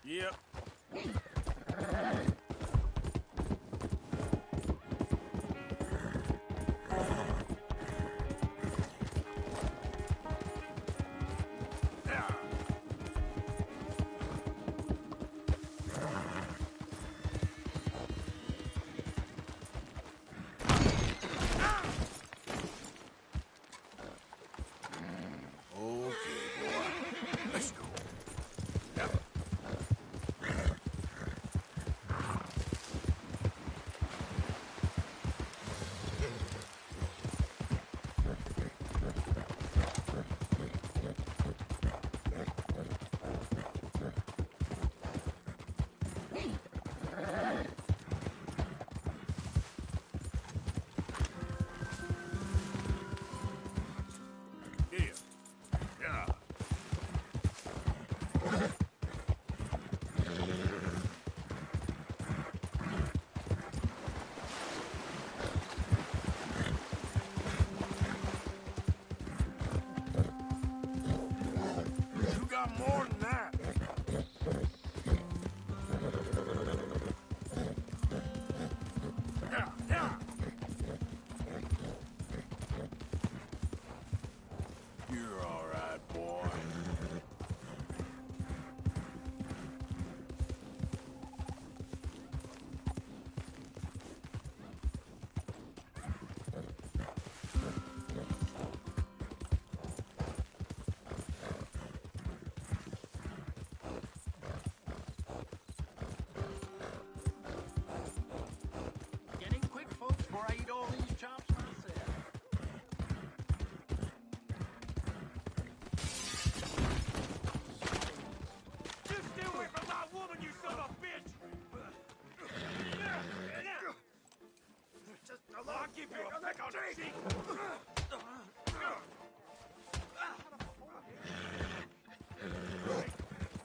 Yep. Okay, boy. Let's go. Yep. Yeah. Yeah. You got more than that. Yeah, yeah. You're all right, boy. Getting quick, folks, before I eat all these chops myself. You stay away from my woman, you son of a bitch! Just I'll give you a peck on the cheek!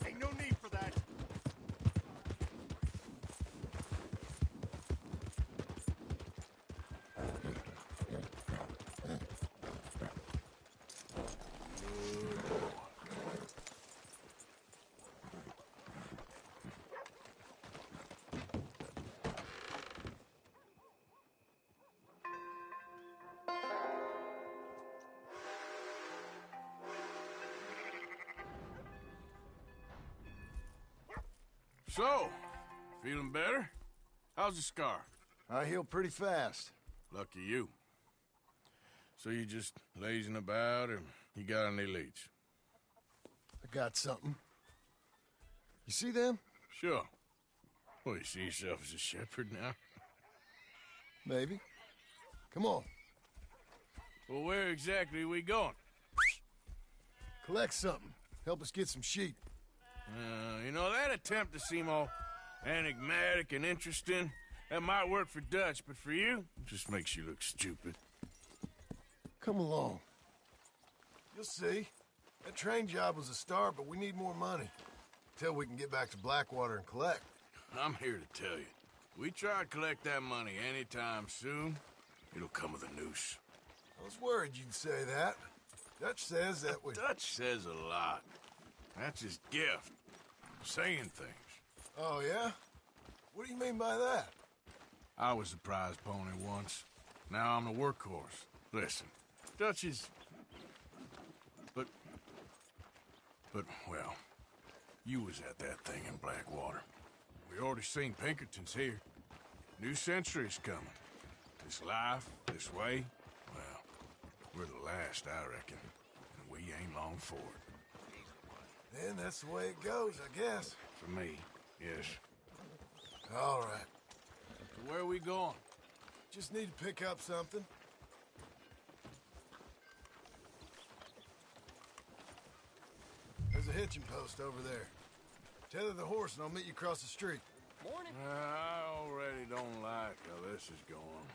Ain't no need for that. So, feeling better? How's the scar? I heal pretty fast. Lucky you. So you just lazing about, or you got any leads? I got something. You see them? Sure. Well, you see yourself as a shepherd now? Maybe. Come on. Well, where exactly are we going? Collect something. Help us get some sheep. You know, that attempt to seem all enigmatic and interesting, that might work for Dutch, but for you, it just makes you look stupid. Come along. You'll see. That train job was a start, but we need more money. Till we can get back to Blackwater and collect. I'm here to tell you, we try to collect that money anytime soon, it'll come with a noose. I was worried you'd say that. Dutch says that we... Dutch says a lot. That's his gift. Saying things. Oh, yeah? What do you mean by that? I was the prize pony once. Now I'm the workhorse. Listen, Dutch is... But, well, you was at that thing in Blackwater. We already seen Pinkertons here. New century's coming. This life, this way, well, we're the last, I reckon. And we ain't long for it. Then that's the way it goes, I guess. For me, yes. All right. So where are we going? Just need to pick up something. There's a hitching post over there. Tether the horse and I'll meet you across the street. Morning. I already don't like how this is going.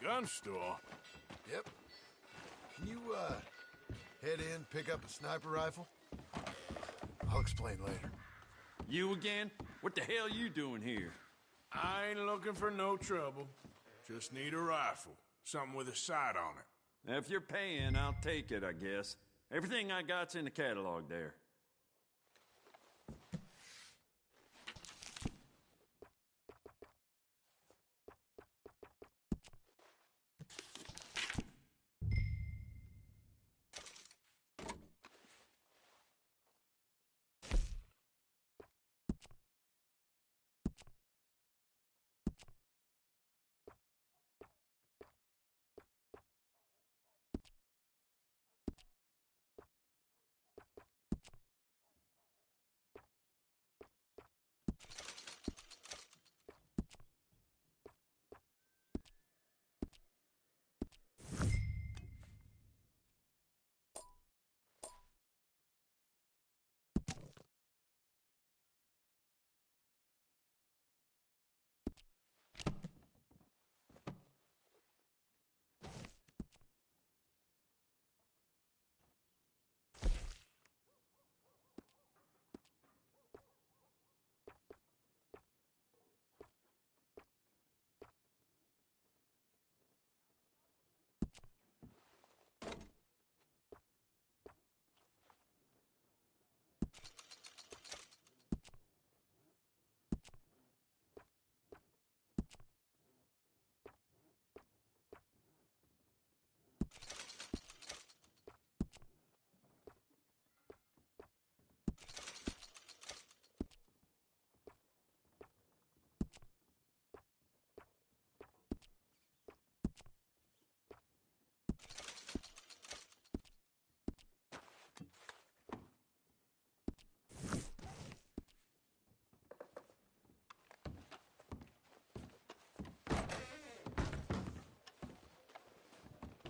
Gun store? Yep. Can you, head in, pick up a sniper rifle? I'll explain later. You again? What the hell you doing here? I ain't looking for no trouble. Just need a rifle. Something with a sight on it. If you're paying, I'll take it, I guess. Everything I got's in the catalog there.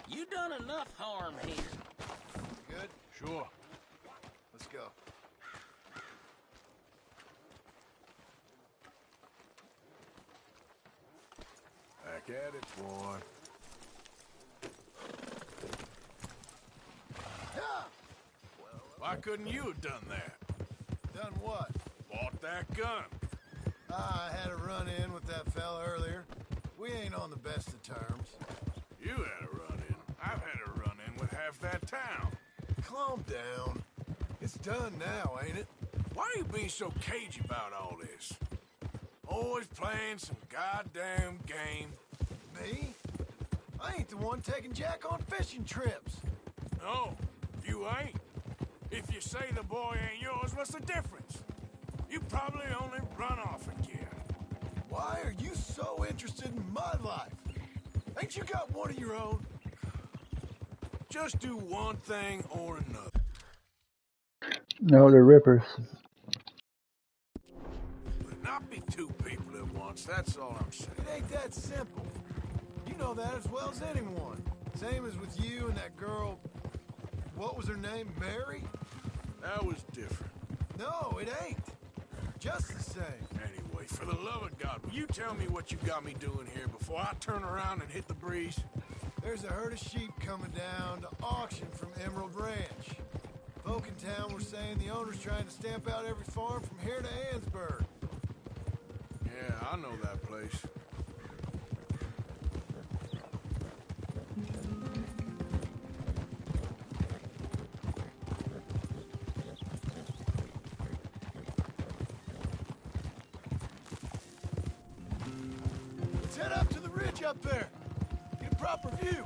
You done enough harm here. Good? Sure. Let's go. Back at it, boy. Why couldn't you have done that? Done what? Bought that gun. I had a run-in with that fella earlier. We ain't on the best of terms. You had a run-in. I've had a run-in with half that town. Calm down. It's done now, ain't it? Why are you being so cagey about all this? Always playing some goddamn game. Me? I ain't the one taking Jack on fishing trips. No, you ain't. If you say the boy ain't yours, what's the difference? You probably only run off again. Why are you so interested in my life? Ain't you got one of your own? Just do one thing or another. No, they're rippers. But not be two people at once, that's all I'm saying. It ain't that simple. You know that as well as anyone. Same as with you and that girl... What was her name? Mary? That was different. No, it ain't. Just the same. Anyway, for the love of God, will you tell me what you got me doing here before I turn around and hit the breeze? There's a herd of sheep coming down to auction from Emerald Ranch. Folk in town were saying the owner's trying to stamp out every farm from here to Ansburg. Yeah, I know that place. Let's head up to the ridge up there. Get a proper view.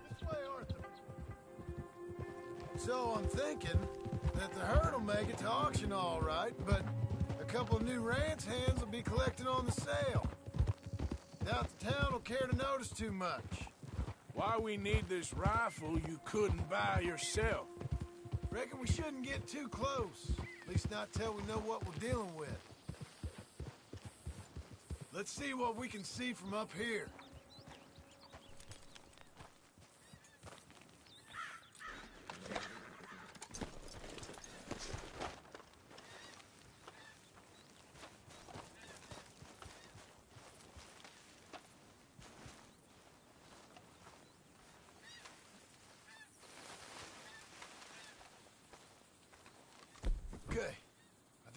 This way, Arthur. So I'm thinking that the herd will make it to auction all right, but a couple of new ranch hands will be collecting on the sale. Doubt the town will care to notice too much. Why we need this rifle you couldn't buy yourself? Reckon we shouldn't get too close. At least not till we know what we're dealing with. Let's see what we can see from up here.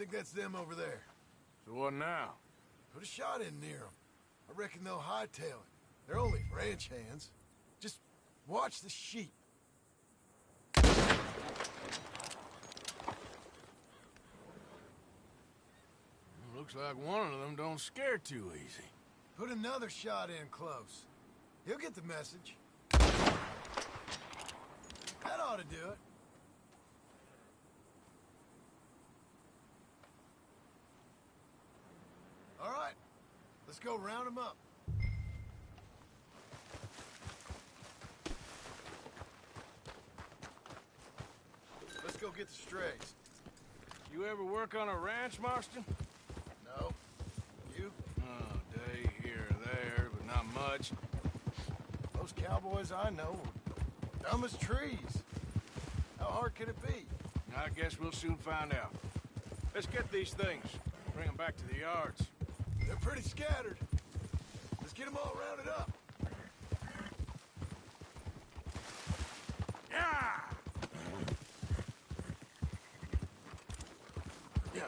think that's them over there. So what now? Put a shot in near them. I reckon they'll hightail it. They're only ranch hands. Just watch the sheep. Looks like one of them don't scare too easy. Put another shot in close. He'll get the message. That ought to do it. All right, let's go round them up. Let's go get the strays. You ever work on a ranch, Marston? No. You? Oh, day here or there, but not much. Those cowboys I know are dumb as trees. How hard can it be? I guess we'll soon find out. Let's get these things. Bring them back to the yards. They're pretty scattered. Let's get them all rounded up. Yeah! Yeah.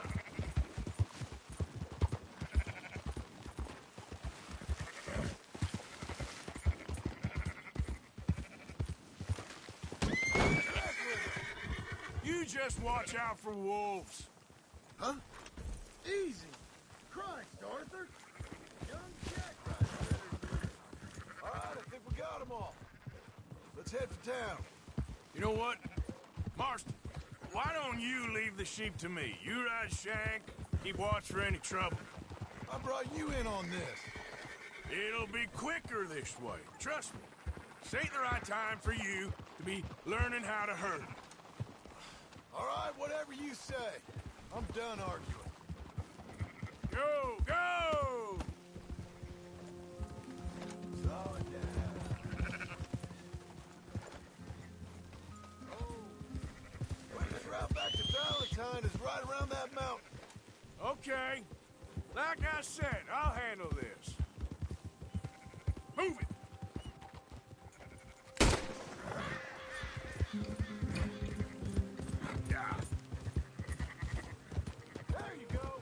You just watch out for wolves. Huh? Easy. Christ, Arthur. Young Jack rides better. All right, I think we got them all. Let's head for town. You know what? Marston, why don't you leave the sheep to me? You ride Shank, keep watch for any trouble. I brought you in on this. It'll be quicker this way. Trust me. This ain't the right time for you to be learning how to herd. All right, whatever you say. I'm done arguing. Go, go! Slow it down. Oh, quickest route back to Valentine is right around that mountain. Okay. Like I said, I'll handle this. Move it! Yeah. There you go.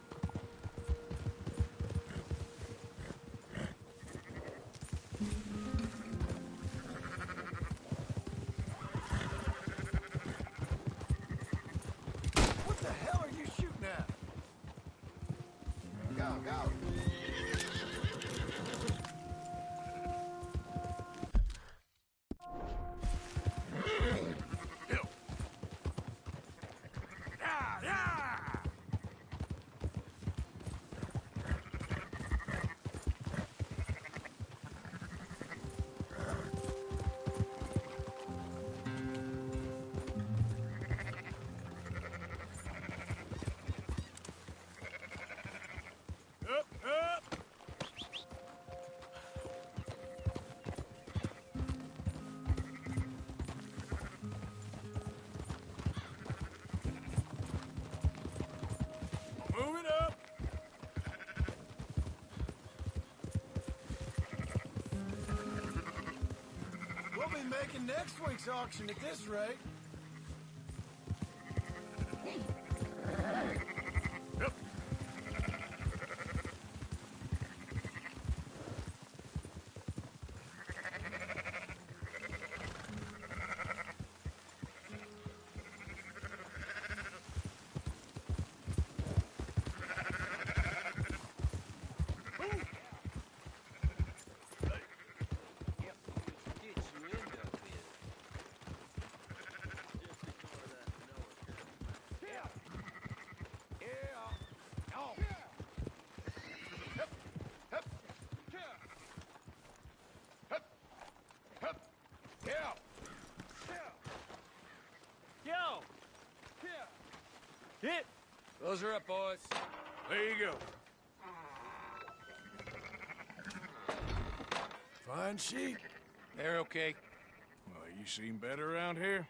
What the hell are you shooting at? Go, go. Hill. Yeah, yeah! Up, up! Move it up! We'll be making next week's auction at this rate. Up! Yeah! Yo! Hit! Those are up, boys. There you go. Fine sheep. They're okay. Well, you seen better around here?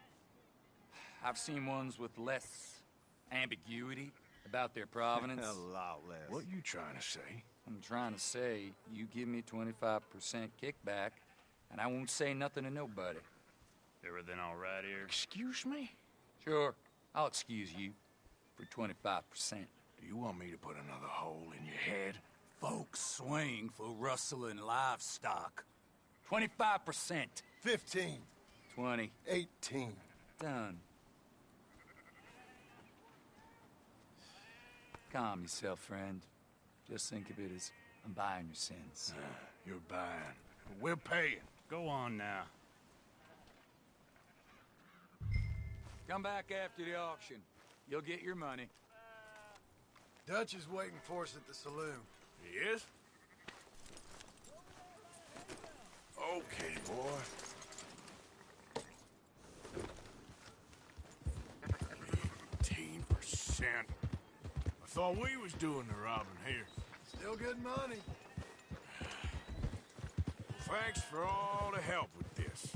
I've seen ones with less ambiguity about their provenance. A lot less. What you trying to say? I'm trying to say, you give me 25% kickback, and I won't say nothing to nobody. Everything all right here? Excuse me? Sure, I'll excuse you for 25%. Do you want me to put another hole in your head? Folks swing for rustling livestock. 25%. 15. 20. 18. Done. Calm yourself, friend. Just think of it as I'm buying your sins. You're buying. But we're paying. Go on now. Come back after the auction. You'll get your money. Dutch is waiting for us at the saloon. He is? Okay, boy. 18%. I thought we was doing the robbing here. Still good money. Thanks for all the help with this.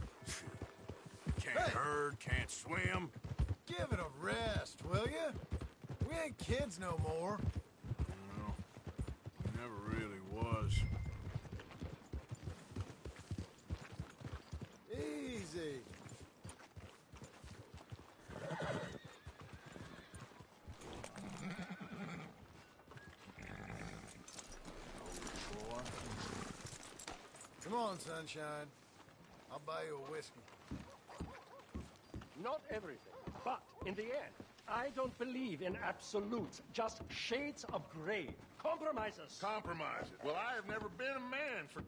Can't Hey. herd, can't swim. Give it a rest, will ya? We ain't kids no more. No, never really was. Easy. Boy. Come on, sunshine. I'll buy you a whiskey. Not everything, but in the end, I don't believe in absolutes, just shades of gray. Compromises. Compromise it. Well, I have never been a man for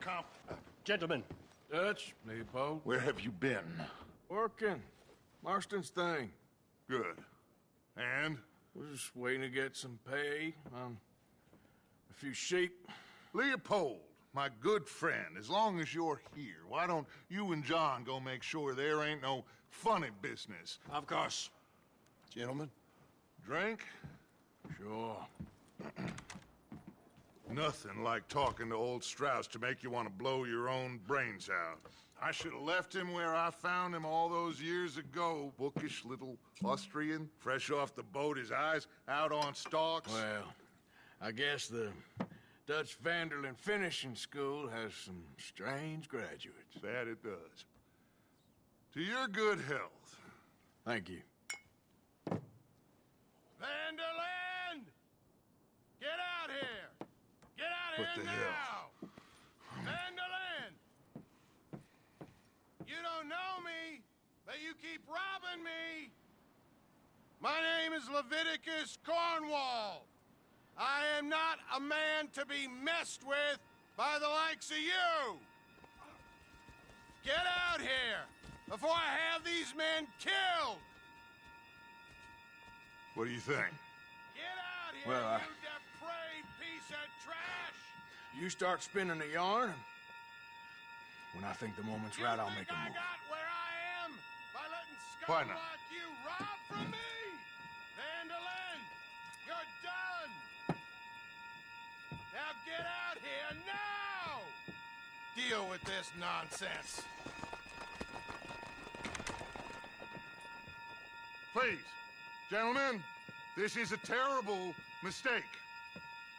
Gentlemen, Dutch, Leopold. Where have you been? Working. Marston's thing. Good. And? We're just waiting to get some pay on a few sheep. Leopold, my good friend, as long as you're here, why don't you and John go make sure there ain't no funny business? Of course. Gentlemen, drink? Sure. Nothing like talking to old Strauss to make you want to blow your own brains out. I should have left him where I found him all those years ago. Bookish little Austrian, fresh off the boat, his eyes out on stalks. Well, I guess the Dutch Vanderlyn Finishing School has some strange graduates. That it does. To your good health. Thank you. Vanderland! Get out here! Get out What here the now! hell? Vanderland! You don't know me, but you keep robbing me! My name is Leviticus Cornwall. I am not a man to be messed with by the likes of you! Get out here before I have these men killed! What do you think? Get out here, Well, you depraved piece of trash! You start spinning the yarn, and when I think the moment's You right, I'll think make a I move. got where I am by letting Why scum not? like you rob from me? Vandalin, you're done! Now get out here now! Deal with this nonsense. Please, gentlemen, this is a terrible mistake.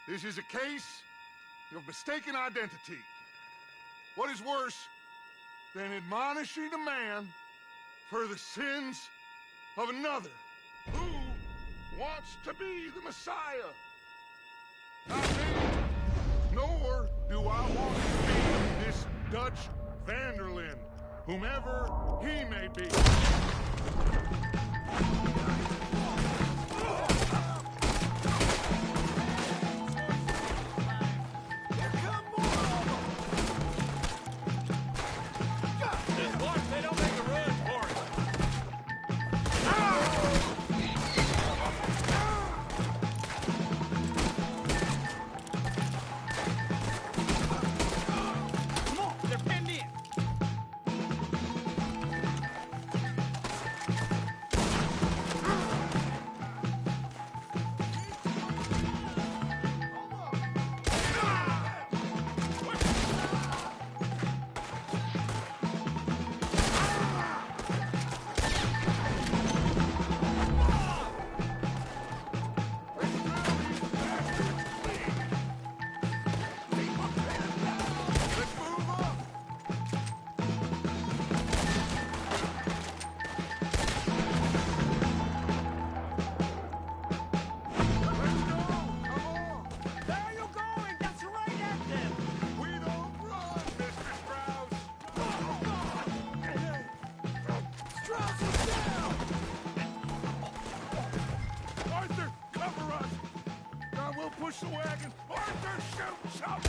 This is a case of mistaken identity. What is worse than admonishing a man for the sins of another who wants to be the Messiah? Not me, nor do I want to be this Dutch Vanderlyn, whomever he may be. They don't make a run for it. Come on, they're pinned in. push the wagon. Arthur, shoot someone!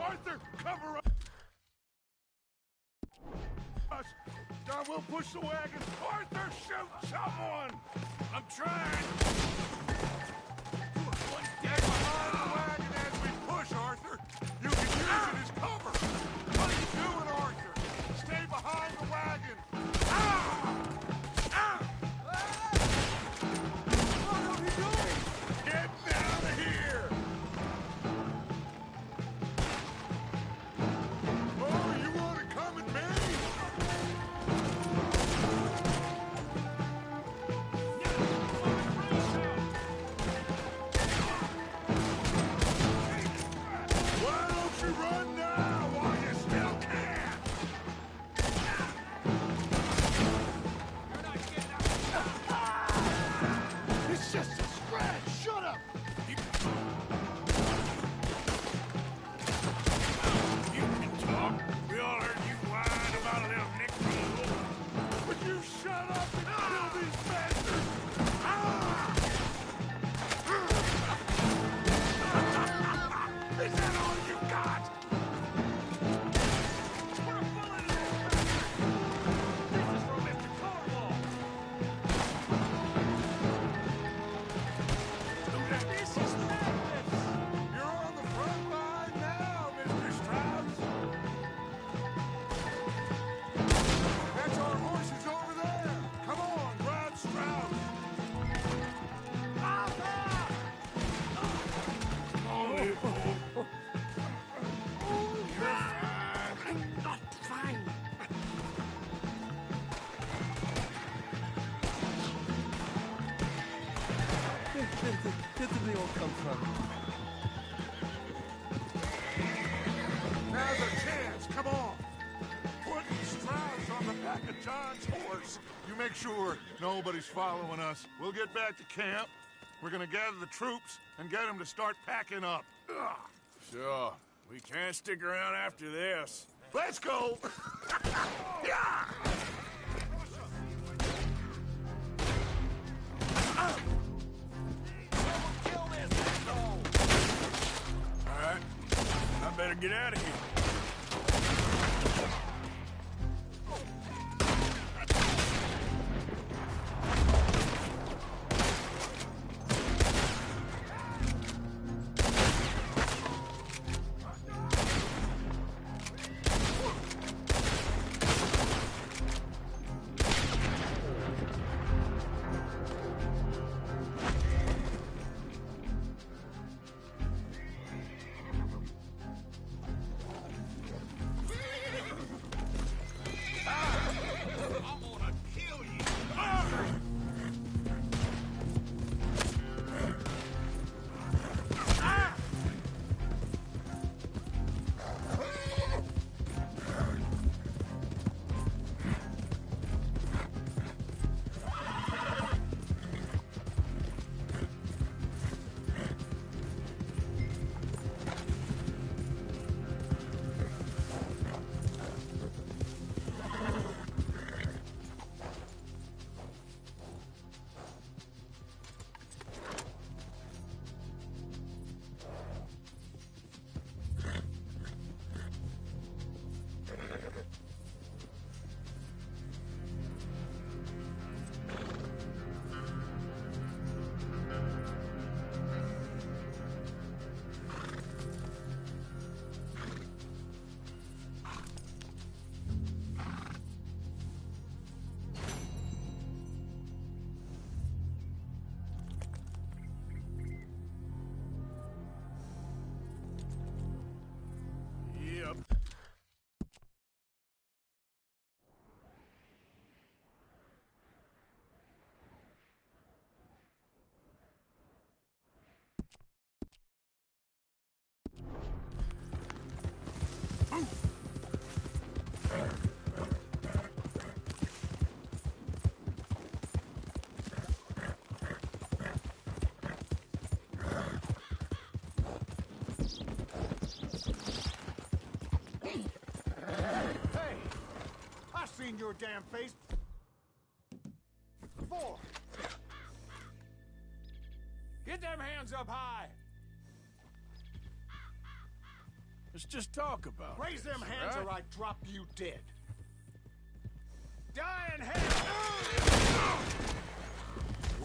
Arthur, cover up! John, we'll push the wagon. Arthur, shoot someone! I'm trying. Get behind the wagon as we push, Arthur. You can use it as cover. What are you doing, Arthur? Stay behind the wagon. What are you doing? Get down here! Oh, you want to come at me? Why don't you run now while you still can? It's just a scratch. Shut up. You can talk. We all heard you whine about a little Nick Rule. Would you shut up and kill these bastards? Is that all you got? Put a bullet in his back! This is from Mr. Cornwall! This is madness! You're on the front line now, Mr. Strauss. That's our horses over there. Come on, ride Strauss. Only I'm not fine! Where did they all come from? Now's our chance. Come on. Put Strauss on the back of John's horse. You make sure nobody's following us. We'll get back to camp. We're gonna gather the troops and get them to start packing up. Ugh. Sure. We can't stick around after this. Let's go. Yeah. All right. I better get out of here. seen your damn face. 4. Get them hands up high! Let's just talk about it. Raise them hands right? or I drop you dead. Die in hell!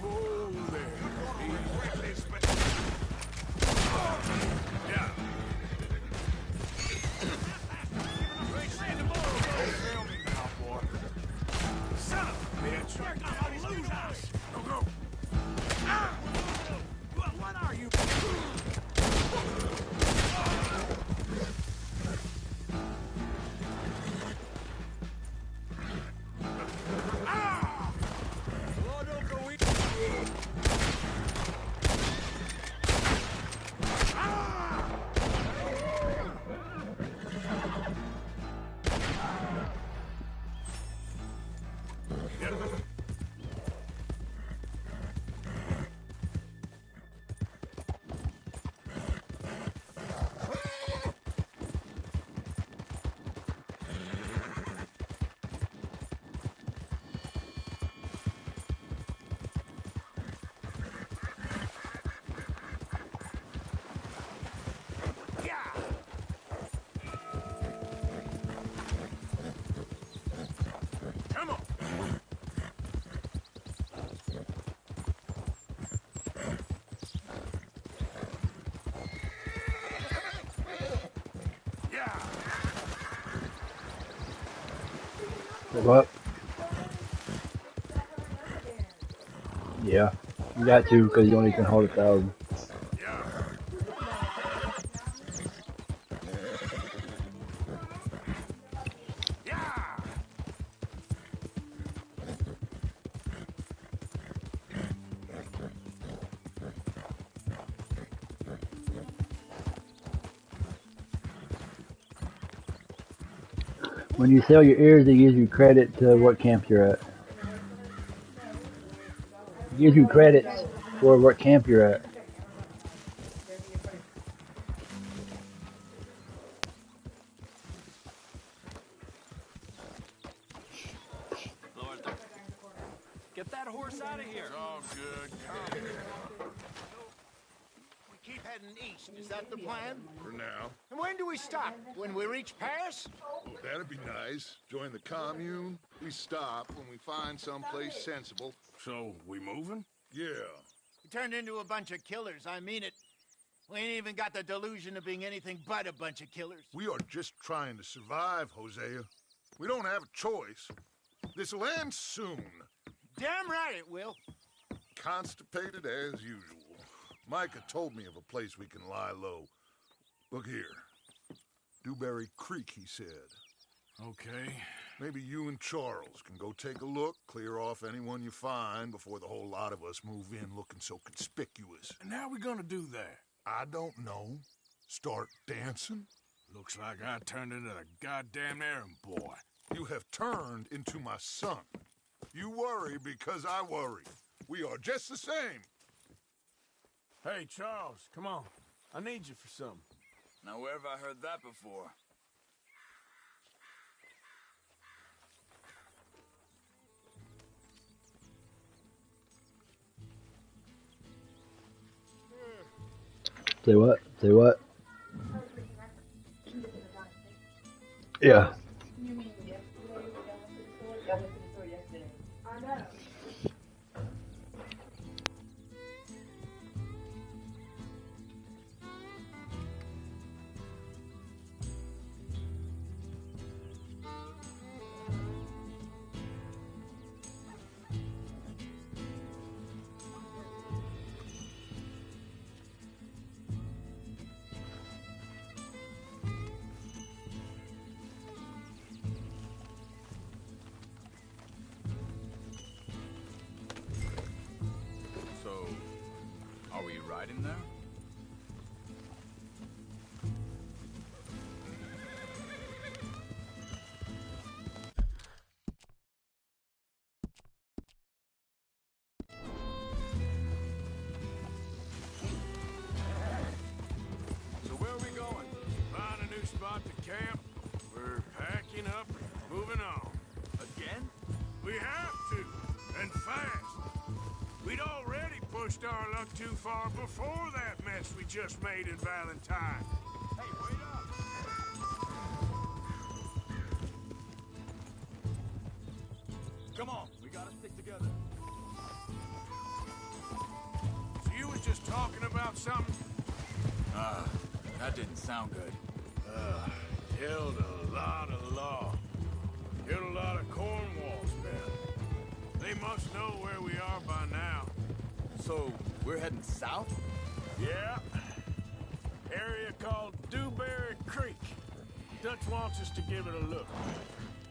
Whoa there. Yeah. Tell me now, boy. Son of a bitch! You're gonna lose us! Go, go. What are you? Come on. Yeah! What? Yeah. You got to, because you only can hold 1,000. When you sell your ears, they give you credit to what camp you're at. It gives you credits for what camp you're at. Get that horse out of here! It's all good. Come. We keep heading east. Is that the plan? For now. And when do we stop? When we reach Paris? Oh, that'd be nice. Join the commune. We stop when we find someplace sensible. So, we moving? Yeah. We turned into a bunch of killers. I mean it. We ain't even got the delusion of being anything but a bunch of killers. We are just trying to survive, Hosea. We don't have a choice. This'll end soon. Damn right it will. Constipated as usual. Micah told me of a place we can lie low. Look here. Dewberry Creek, he said. Okay. Maybe you and Charles can go take a look, clear off anyone you find before the whole lot of us move in looking so conspicuous. And how we gonna do that? I don't know. Start dancing? Looks like I turned into the goddamn errand boy. You have turned into my son. You worry because I worry. We are just the same. Hey, Charles, come on. I need you for something. Now, where have I heard that before? Say what? Say what? Yeah. So, are we riding there? So where are we going? Find a new spot to camp. We're packing up and moving on. fast. We'd already pushed our luck too far before that mess we just made in Valentine. Hey, wait up! Come on, we gotta stick together. So you was just talking about something? That didn't sound good. Killed a lot of law. Killed a lot of Cornwalls, man. They must know where we are by now. So, we're heading south? Yeah. Area called Dewberry Creek. Dutch wants us to give it a look.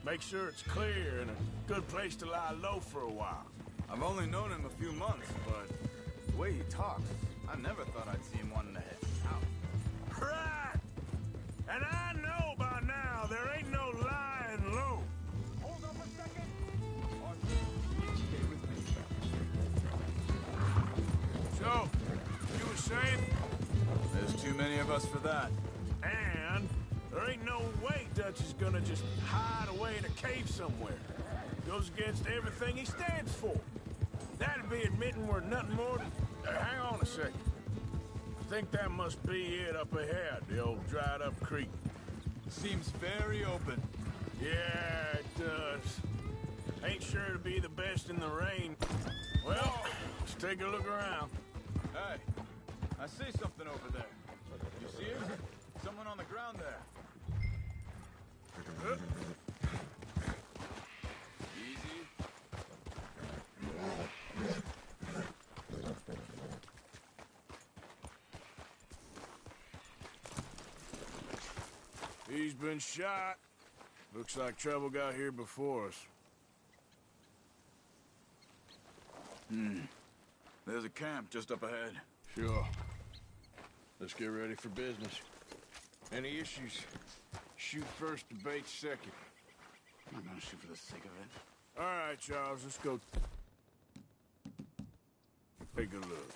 Make sure it's clear and a good place to lie low for a while. I've only known him a few months, but the way he talks, I never thought I'd see him wanting to head south. Right! And I know by now there ain't no lying low. Hold up a second! Stay with me. So, you were saying? There's too many of us for that. And there ain't no way Dutch is gonna just hide away in a cave somewhere. Goes against everything he stands for. That'd be admitting we're nothing more than... hang on a second. I think that must be it up ahead, the old dried-up creek. Seems very open. Yeah, it does. Ain't sure to be the best in the rain. Well, let's take a look around. Hey, I see something over there. You see it? Someone on the ground there. Easy. He's been shot. Looks like trouble got here before us. There's a camp just up ahead. Sure. Let's get ready for business. Any issues? Shoot first, debate second. I'm not gonna shoot for the sake of it. All right, Charles, let's go take a look.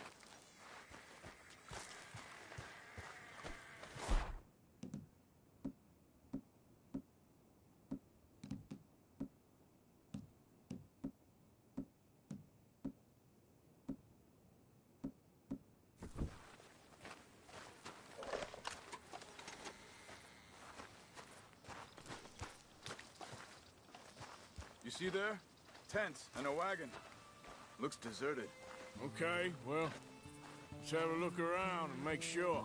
You see there? Tents and a wagon. Looks deserted. Okay, well, let's have a look around and make sure.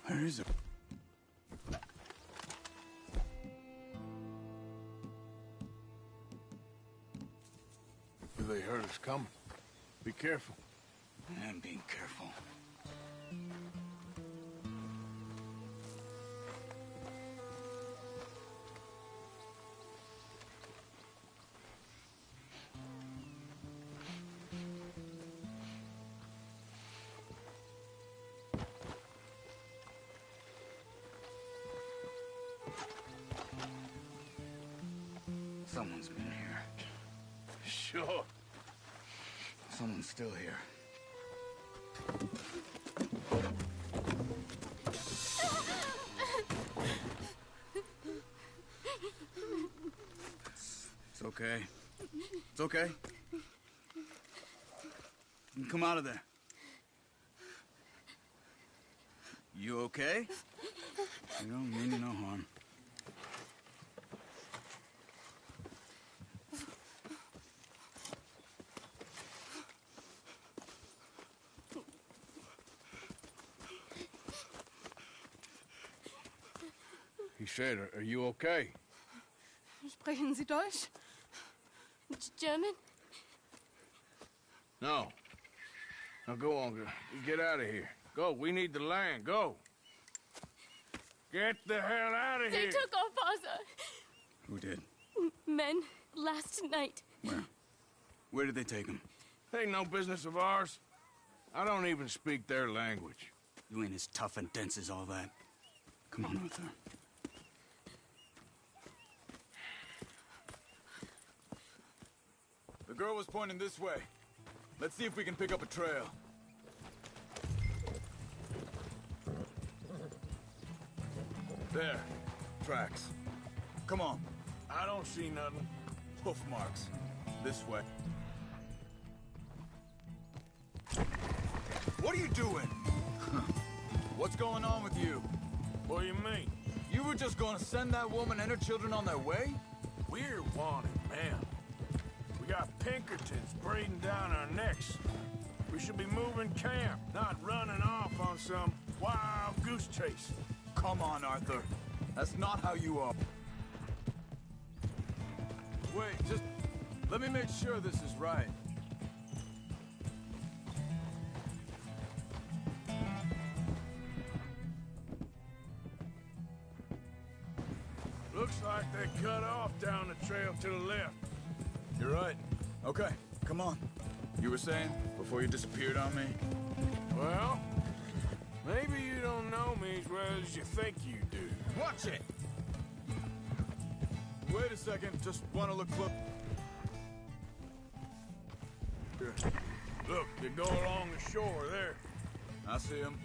Where is it? They heard us coming. Be careful. I'm being careful. Someone's been here. Sure. Someone's still here. It's okay. It's okay. You can come out of there. You okay? You don't mean you no harm. He said, are you okay? Sprechen Sie Deutsch? German? No. Now go on, get out of here. Go, we need the land, go. Get the hell out of They here. took our father. Who did? Men, last night. Where? Where did they take him? Ain't no business of ours. I don't even speak their language. You ain't as tough and dense as all that. Come on, Arthur. The girl was pointing this way. Let's see if we can pick up a trail. There. Tracks. Come on. I don't see nothing. Hoof marks. This way. What are you doing? What's going on with you? What do you mean? You were just gonna send that woman and her children on their way? We're wanted, man. We got Pinkertons breathing down our necks. We should be moving camp, not running off on some wild goose chase. Come on, Arthur. That's not how you are. Wait, just let me make sure this is right. Looks like they cut off down the trail to the left. You're right. Okay, come on. You were saying before you disappeared on me? Well, maybe you don't know me as well as you think you do. Watch it! Wait a second, just want to look close. Look, they go along the shore there. I see him.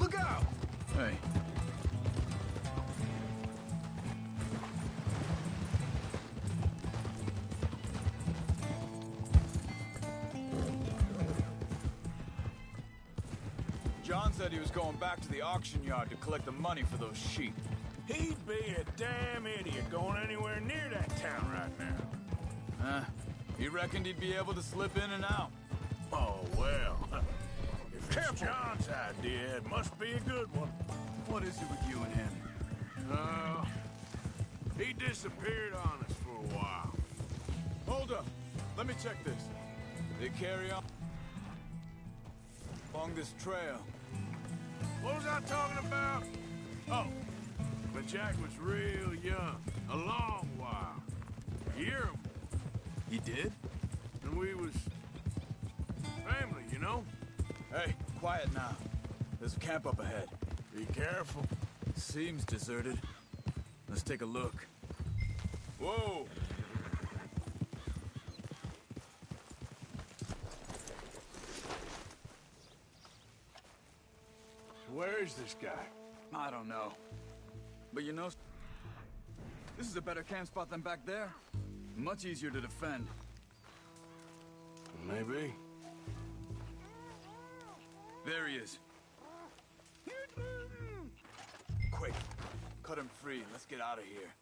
Look out! Hey. John said he was going back to the auction yard to collect the money for those sheep. He'd be a damn idiot going anywhere near that town right now. Huh? He reckoned he'd be able to slip in and out. Oh, well. If it's John's idea, it must be a good one. What is it with you and him? He disappeared on us for a while. Hold up. Let me check this. They carry on along this trail. What was I talking about? Oh, but Jack was real young. A long while. A year or more. He did? And we was family, you know? Hey, quiet now. There's a camp up ahead. Be careful. Seems deserted. Let's take a look. Whoa! Where is this guy? I don't know. But you know, this is a better camp spot than back there. Much easier to defend. Maybe. There he is. Quick, cut him free. Let's get out of here.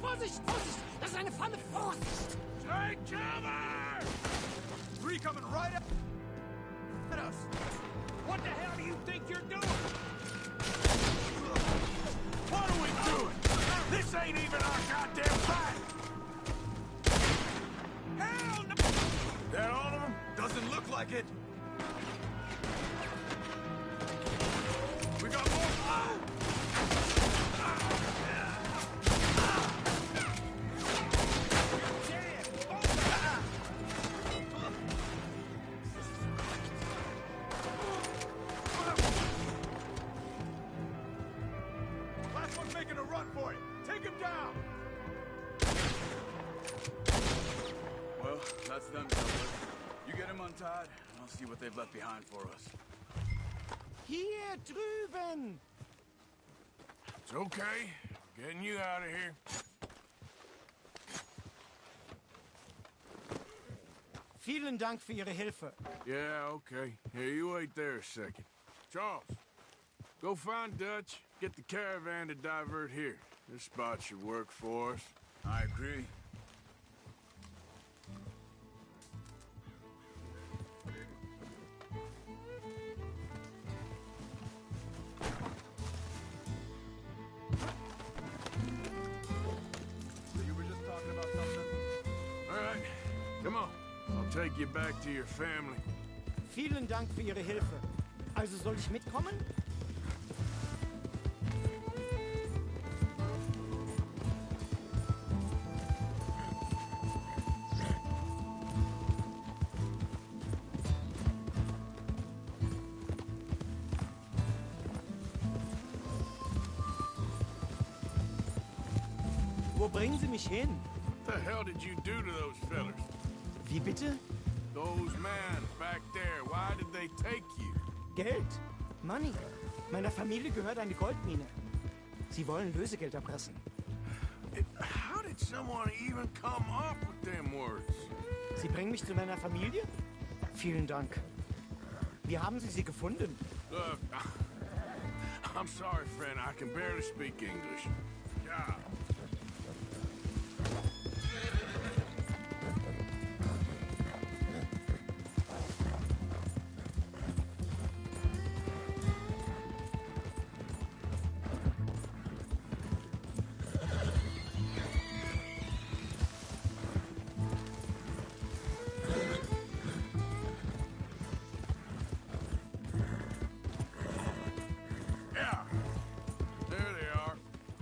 Vorsicht, Vorsicht! Das ist eine Falle! Vorsicht! Take cover! Three coming right at us. What the hell do you think you're doing? What are we doing? This ain't even our goddamn fight! Hell no! That all of them? Doesn't look like it. We got more! Last one's making a run for it. Take him down. Well, that's them covered. You get him untied, and I'll see what they've left behind for us. Hier drüben! It's okay. Getting you out of here. Vielen Dank für Ihre Hilfe. Yeah, okay. Here, you wait there a second. Charles, go find Dutch. Get the caravan to divert here. This spot should work for us. I agree. So you were just talking about something? All right, come on. I'll take you back to your family. Vielen Dank für Ihre Hilfe. Also soll ich mitkommen? Wo bringen Sie mich hin? What the hell did you do to those fellers? Wie bitte? Those men back there, why did they take you? Geld. Money. Meiner Familie gehört eine Goldmine. Sie wollen Lösegeld erpressen. How did someone even come up with them words? Sie bringen mich zu meiner Familie? Vielen Dank. Wie haben Sie gefunden? Look, I'm sorry, friend. I can barely speak English. Yeah.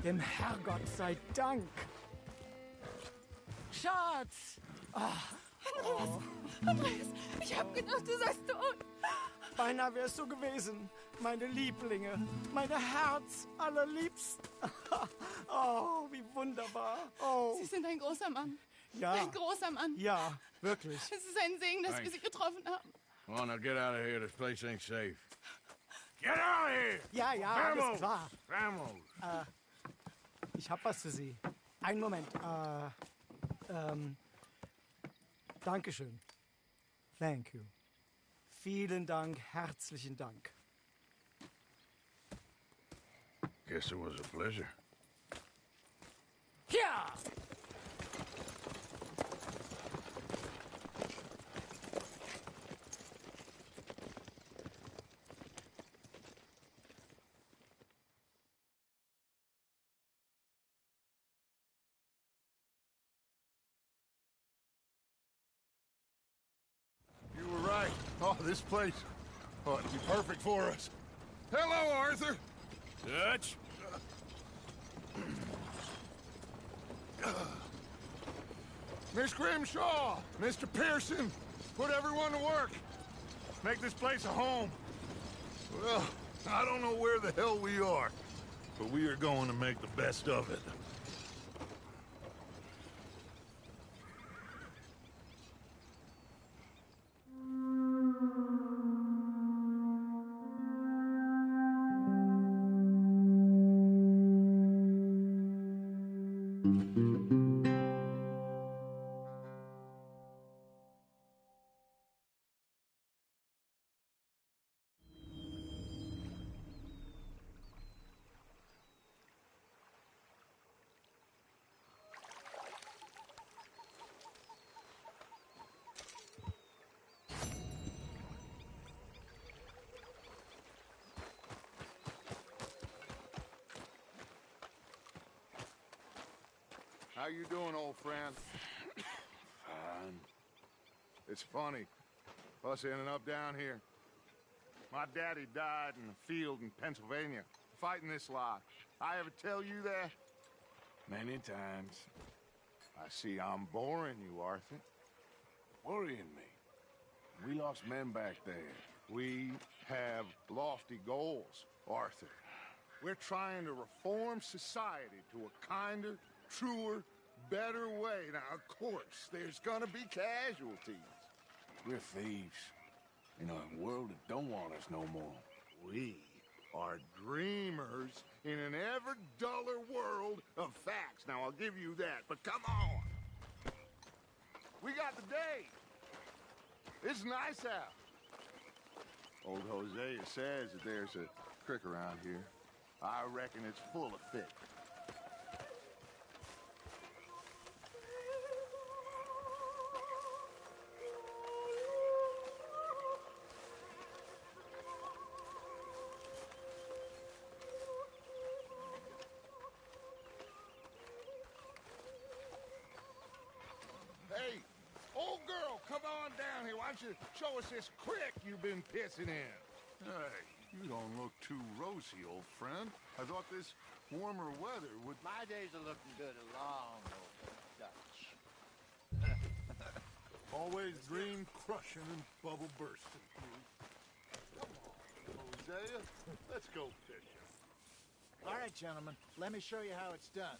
Dem Herrgott sei Dank. Schatz! Andreas, ich hab gedacht, du seist tot. Beinahe wärst du gewesen. Meine Lieblinge. Meine Herz allerliebst. Oh, wie wunderbar. Oh. Sie sind ein großer Mann. Ja. Ein großer Mann. Ja, wirklich. Es ist ein Segen, dass wir Sie getroffen haben. Come on, now get out of here. This place ain't safe. Get out of here! Ja, ja, alles klar. Vamos! Ich hab was für Sie. Einen Moment. Dankeschön. Thank you. Vielen Dank, herzlichen Dank. Guess it was a pleasure. Ja! Oh, this place. Oh, it'd be perfect for us. Hello, Arthur. Dutch? Miss Grimshaw, Mr. Pearson, put everyone to work. Make this place a home. Well, I don't know where the hell we are, but we are going to make the best of it. How you doing, old friend? Fine. It's funny, us ending up down here. My daddy died in the field in Pennsylvania, fighting this lot. I ever tell you that? Many times. I see I'm boring you, Arthur. Worrying me. We lost men back there. We have lofty goals, Arthur. We're trying to reform society to a kinder, truer, better way. Now, of course, there's gonna be casualties. We're thieves. In a world that don't want us no more. We are dreamers in an ever duller world of facts. Now, I'll give you that, but come on. We got the day. It's nice out. Old Hosea says that there's a creek around here. I reckon it's full of fish. Hey, old girl, come on down here. Why don't you show us this creek you've been pissing in? Hey, you don't look too rosy, old friend. I thought this warmer weather would... My days are looking good along, old Dutch. Always dream crushing and bubble bursting. Come on, Hosea. Let's go fishing. All right, gentlemen. Let me show you how it's done.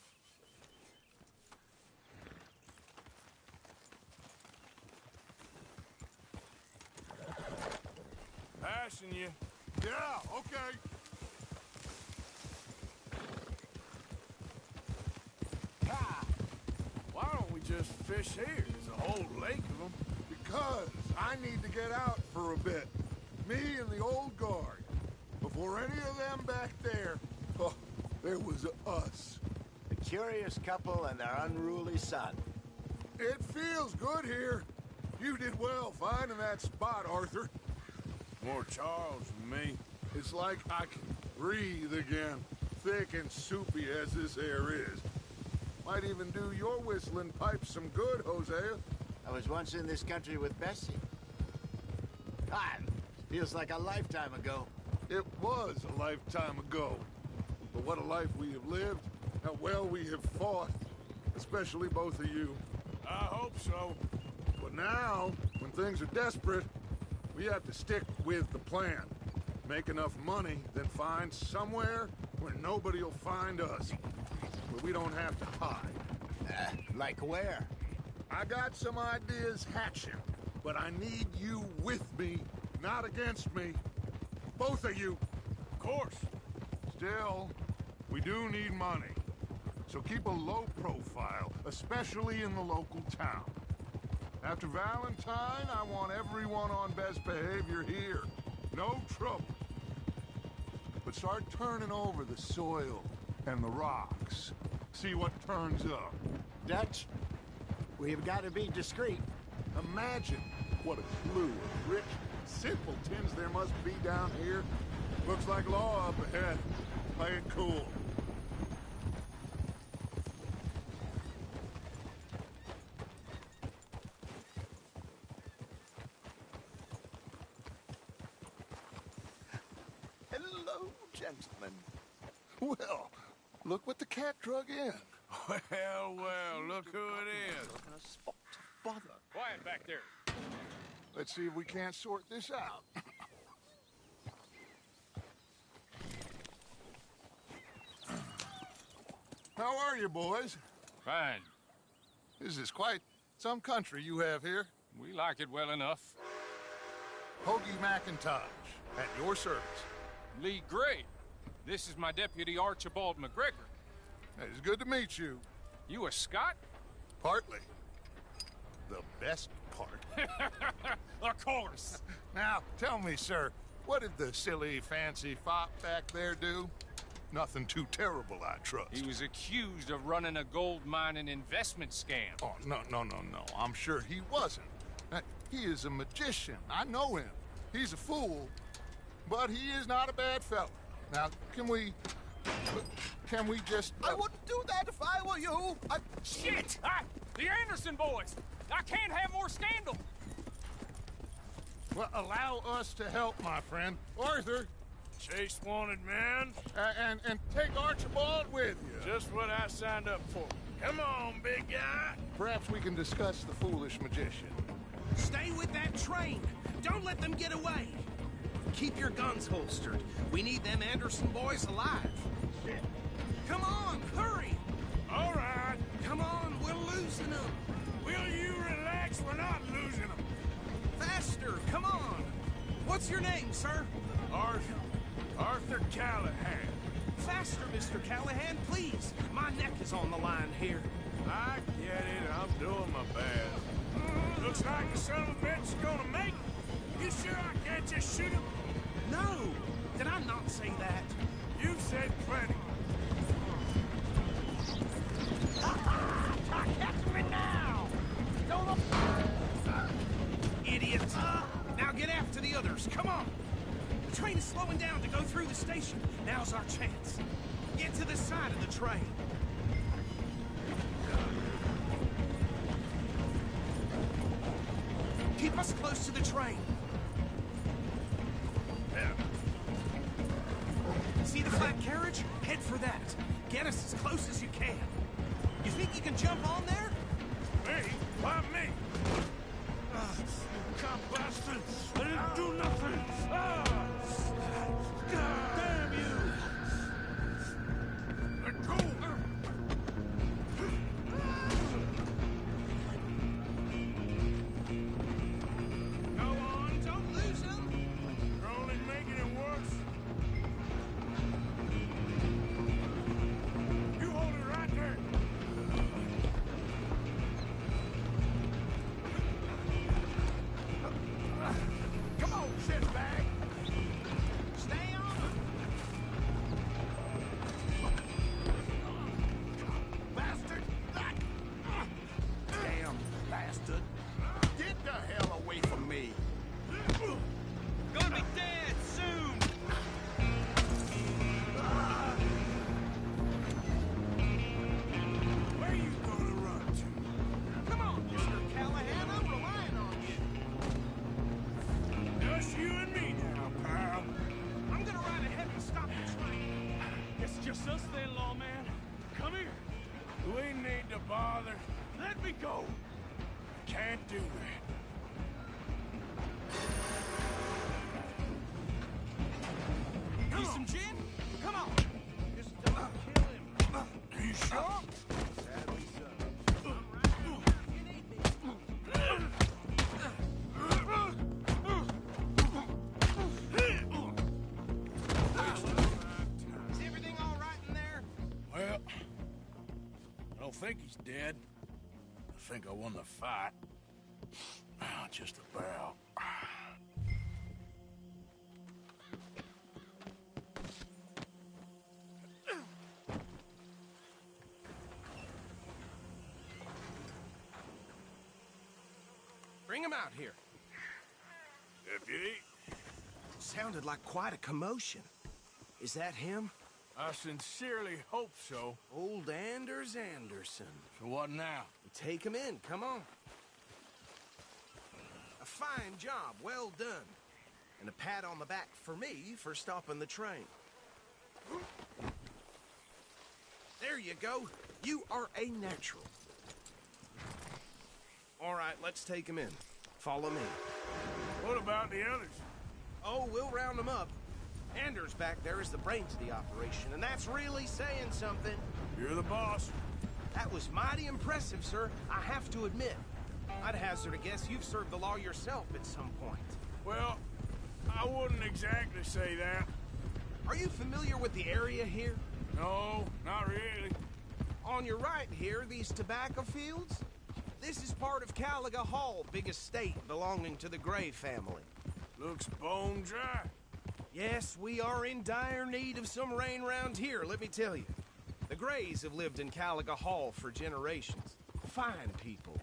chasing you. Yeah, okay. Why don't we just fish here? There's a whole lake of them. Because I need to get out for a bit. Me and the old guard. Before any of them back there, oh, there was us. A curious couple and their unruly son. It feels good here. You did well finding that spot, Arthur. More Charles than me. It's like I can breathe again, thick and soupy as this air is. Might even do your whistling pipes some good, Hosea. I was once in this country with Bessie. God, feels like a lifetime ago. It was a lifetime ago. But what a life we have lived. How well we have fought. Especially both of you. I hope so. But now, when things are desperate, we have to stick with the plan. Make enough money, then find somewhere where nobody will find us. Where we don't have to hide. Like where? I got some ideas hatching, but I need you with me, not against me. Both of you. Of course. Still, we do need money. So keep a low profile, especially in the local town. After Valentine, I want everyone on best behavior here. No trouble. But start turning over the soil and the rocks. See what turns up. Dutch, we've got to be discreet. Imagine what a slew of rich simpletons there must be down here. Looks like law up ahead. Play it cool. Hello, gentlemen. Well, look what the cat drug in. Well, look who it is. Looking a spot to bother. Quiet back there. Let's see if we can't sort this out. How are you, boys? Fine. This is quite some country you have here. We like it well enough. Hoagie McIntosh, at your service. Lee Gray. This is my deputy, Archibald McGregor. It's good to meet you. You a Scot? Partly. The best part. Of course. Now, tell me, sir, what did the silly, fancy fop back there do? Nothing too terrible, I trust. He was accused of running a gold mining investment scam. Oh, no. I'm sure he wasn't. He is a magician. I know him. He's a fool, but he is not a bad fellow. Now, can we just... I wouldn't do that if I were you. Shit! The Anderson boys! I can't have more scandal! Well, allow us to help, my friend. Arthur. Chase wanted man. And take Archibald with you. Just what I signed up for. Come on, big guy. Perhaps we can discuss the foolish magician. Stay with that train. Don't let them get away. Keep your guns holstered. We need them Anderson boys alive. Shit. Come on, hurry. All right. Come on, we're losing them. Will you relax? We're not losing them. Faster, come on. What's your name, sir? Arthur Callahan. Faster, Mr. Callahan, please. My neck is on the line here. I get it. I'm doing my best. Looks like the son of a bitch is gonna make it. You sure I can't just shoot him? No. Did I not say that? You said plenty. Catch me now! Don't Idiot! Now get after the others. Come on. The train is slowing down to go through the station. Now's our chance. Get to the side of the train. Keep us close to the train. See the flat carriage? Head for that. Get us as close as you can. You think you can jump on there? Me? Why me? You cop bastard! I didn't do nothing! God damn you! Let go! Go on, don't lose him! You're only Father, let me go. I can't do that. Need some gin? Come on. Just don't kill him. Are you sure? Sadly so. Is everything all right in there? Well, I don't think he's dead. I think I won the fight. Just about. Bring him out here. Deputy? Sounded like quite a commotion. Is that him? I sincerely hope so. Old Anders Anderson. So what now? Take him in, come on. A fine job, well done. And a pat on the back for me for stopping the train. There you go. You are a natural. All right, let's take him in. Follow me. What about the others? Oh, we'll round them up. Anders back there is the brains of the operation, and that's really saying something. You're the boss. That was mighty impressive, sir. I have to admit. I'd hazard a guess you've served the law yourself at some point. Well, I wouldn't exactly say that. Are you familiar with the area here? No, not really. On your right here, these tobacco fields? This is part of Caliga Hall, big estate belonging to the Gray family. Looks bone dry. Yes, we are in dire need of some rain round here, let me tell you. The Grays have lived in Caliga Hall for generations. Fine people.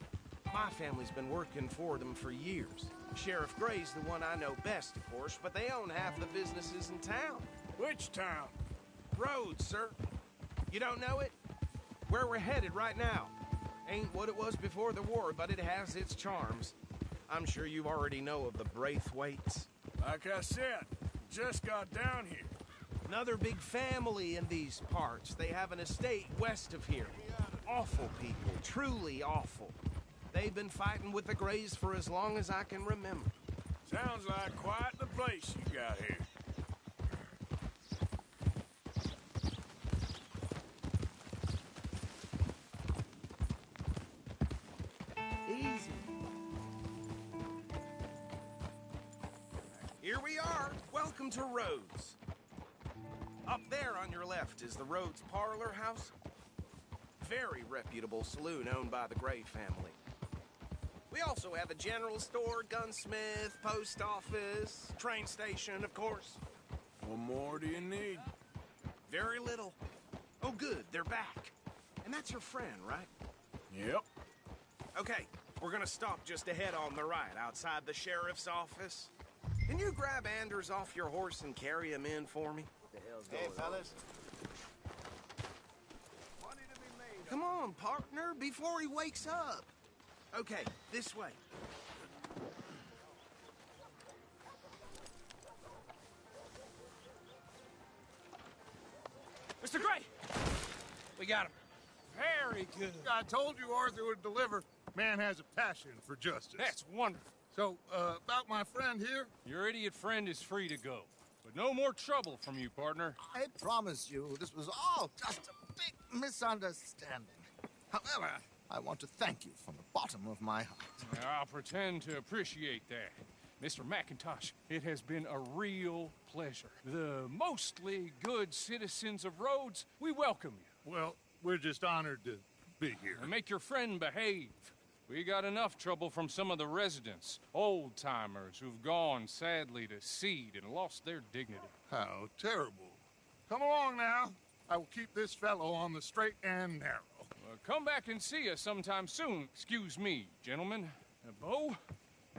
My family's been working for them for years. Sheriff Gray's the one I know best, of course, but they own half the businesses in town. Which town? Rhodes, sir. You don't know it? Where we're headed right now. Ain't what it was before the war, but it has its charms. I'm sure you already know of the Braithwaites. Like I said, just got down here. Another big family in these parts. They have an estate west of here. Awful people, truly awful. They've been fighting with the Grays for as long as I can remember. Sounds like quite the place you got here. Easy. Here we are. Welcome to Rhodes. Up there on your left is the Rhodes Parlor House. Very reputable saloon owned by the Gray family. We also have a general store, gunsmith, post office, train station, of course. What more do you need? Very little. Oh, good, they're back. And that's your friend, right? Yep. Okay, we're gonna stop just ahead on the right, outside the sheriff's office. Can you grab Anders off your horse and carry him in for me? Hey, fellas. Come on, partner, before he wakes up. Okay, this way. Mr. Gray! We got him. Very good. I told you Arthur would deliver. Man has a passion for justice. That's wonderful. So, about my friend here? Your idiot friend is free to go. But no more trouble from you, partner. I promise you, this was all just a big misunderstanding. However, I want to thank you from the bottom of my heart. I'll pretend to appreciate that. Mr. McIntosh, it has been a real pleasure. The mostly good citizens of Rhodes, we welcome you. Well, we're just honored to be here. And make your friend behave. We got enough trouble from some of the residents, old-timers who've gone, sadly, to seed and lost their dignity. How terrible. Come along now. I will keep this fellow on the straight and narrow. Come back and see us sometime soon. Excuse me, gentlemen. Bo,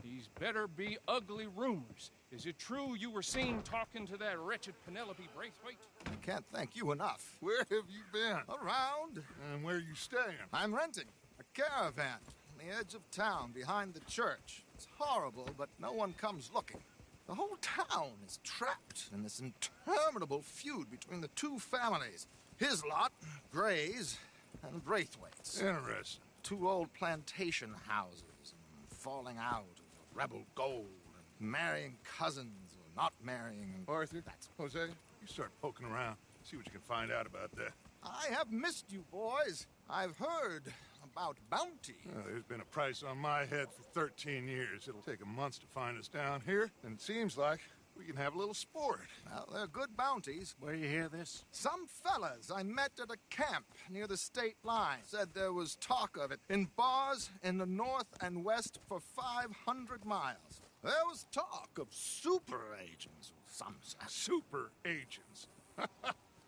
these better be ugly rumors. Is it true you were seen talking to that wretched Penelope Braithwaite? I can't thank you enough. Where have you been? Around. And where are you staying? I'm renting a caravan on the edge of town behind the church. It's horrible, but no one comes looking. The whole town is trapped in this interminable feud between the two families. His lot, Gray's, and Braithwaite's. Interesting. two old plantation houses, and falling out of rebel gold, and marrying cousins or not marrying. And Arthur, Jose, you start poking around. See what you can find out about that. I have missed you, boys. I've heard about bounty. There's been a price on my head for 13 years. It'll take 'em months to find us down here, and it seems like we can have a little sport. Well, they're good bounties. Where you hear this? Some fellas I met at a camp near the state line said there was talk of it in bars in the north and west for 500 miles. There was talk of super agents of some sort. Super agents.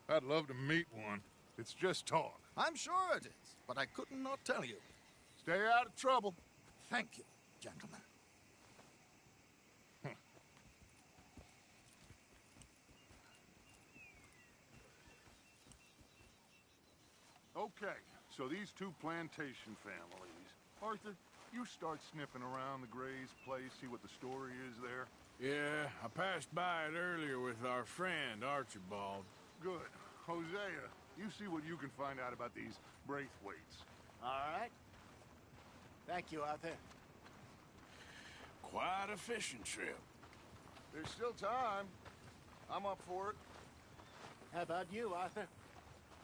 I'd love to meet one. It's just talk. I'm sure it is, but I couldn't not tell you. Stay out of trouble. Thank you, gentlemen. Okay, so these two plantation families. Arthur, you start sniffing around the Gray's place, see what the story is there. Yeah, I passed by it earlier with our friend, Archibald. Good. Hosea, you see what you can find out about these Braithwaites. All right. Thank you, Arthur. Quite a fishing trip. There's still time. I'm up for it. How about you, Arthur?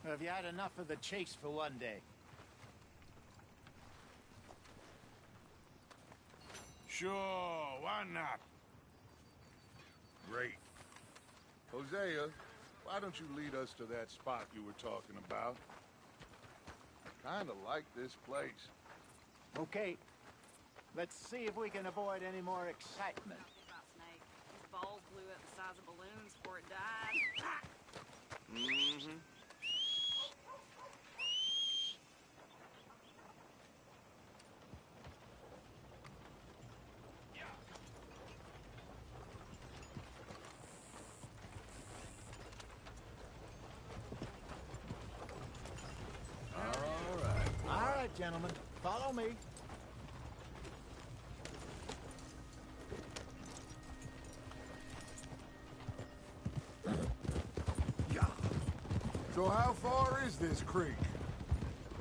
Or have you had enough of the chase for one day? Sure, why not? Great. Hosea, why don't you lead us to that spot you were talking about? I kinda like this place. Okay. Let's see if we can avoid any more excitement. Snake. His balls blew up the size of balloons before it died. Mm-hmm. All right, gentlemen. Follow me. So how far is this creek?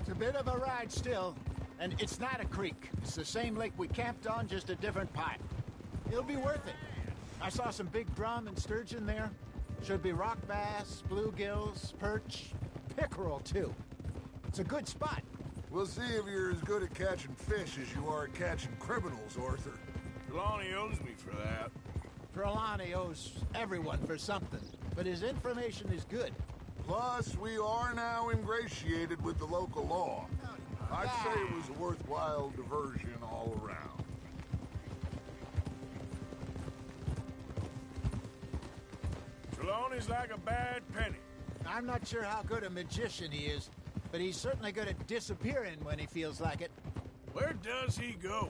It's a bit of a ride still, and it's not a creek. It's the same lake we camped on, just a different pipe. It'll be worth it. I saw some big drum and sturgeon there. Should be rock bass, bluegills, perch, pickerel too. It's a good spot. We'll see if you're as good at catching fish as you are at catching criminals, Arthur. Trelawney owes me for that. Trelawney owes everyone for something, but his information is good. Plus, we are now ingratiated with the local law. I'd say it was a worthwhile diversion all around. Trelawney's like a bad penny. I'm not sure how good a magician he is, but he's certainly good at disappearing when he feels like it. Where does he go?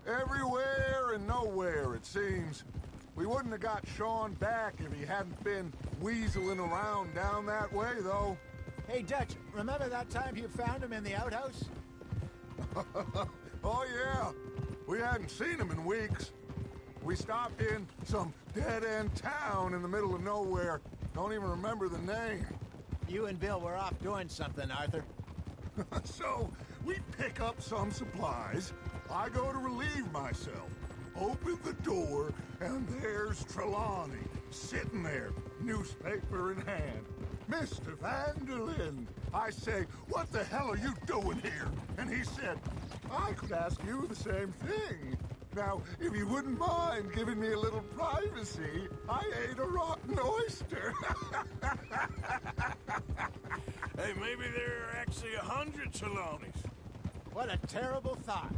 Everywhere and nowhere, it seems. We wouldn't have got Sean back if he hadn't been weaseling around down that way, though. Hey, Dutch, remember that time you found him in the outhouse? Oh, yeah. We hadn't seen him in weeks. We stopped in some dead-end town in the middle of nowhere. Don't even remember the name. You and Bill were off doing something, Arthur. So, we pick up some supplies. I go to relieve myself. Open the door, and there's Trelawney, sitting there, newspaper in hand. Mr. Vanderlyn. I say, what the hell are you doing here? And he said, I could ask you the same thing. Now, if you wouldn't mind giving me a little privacy, I ate a rotten oyster. Hey, maybe there are actually 100 Trelawneys. What a terrible thought.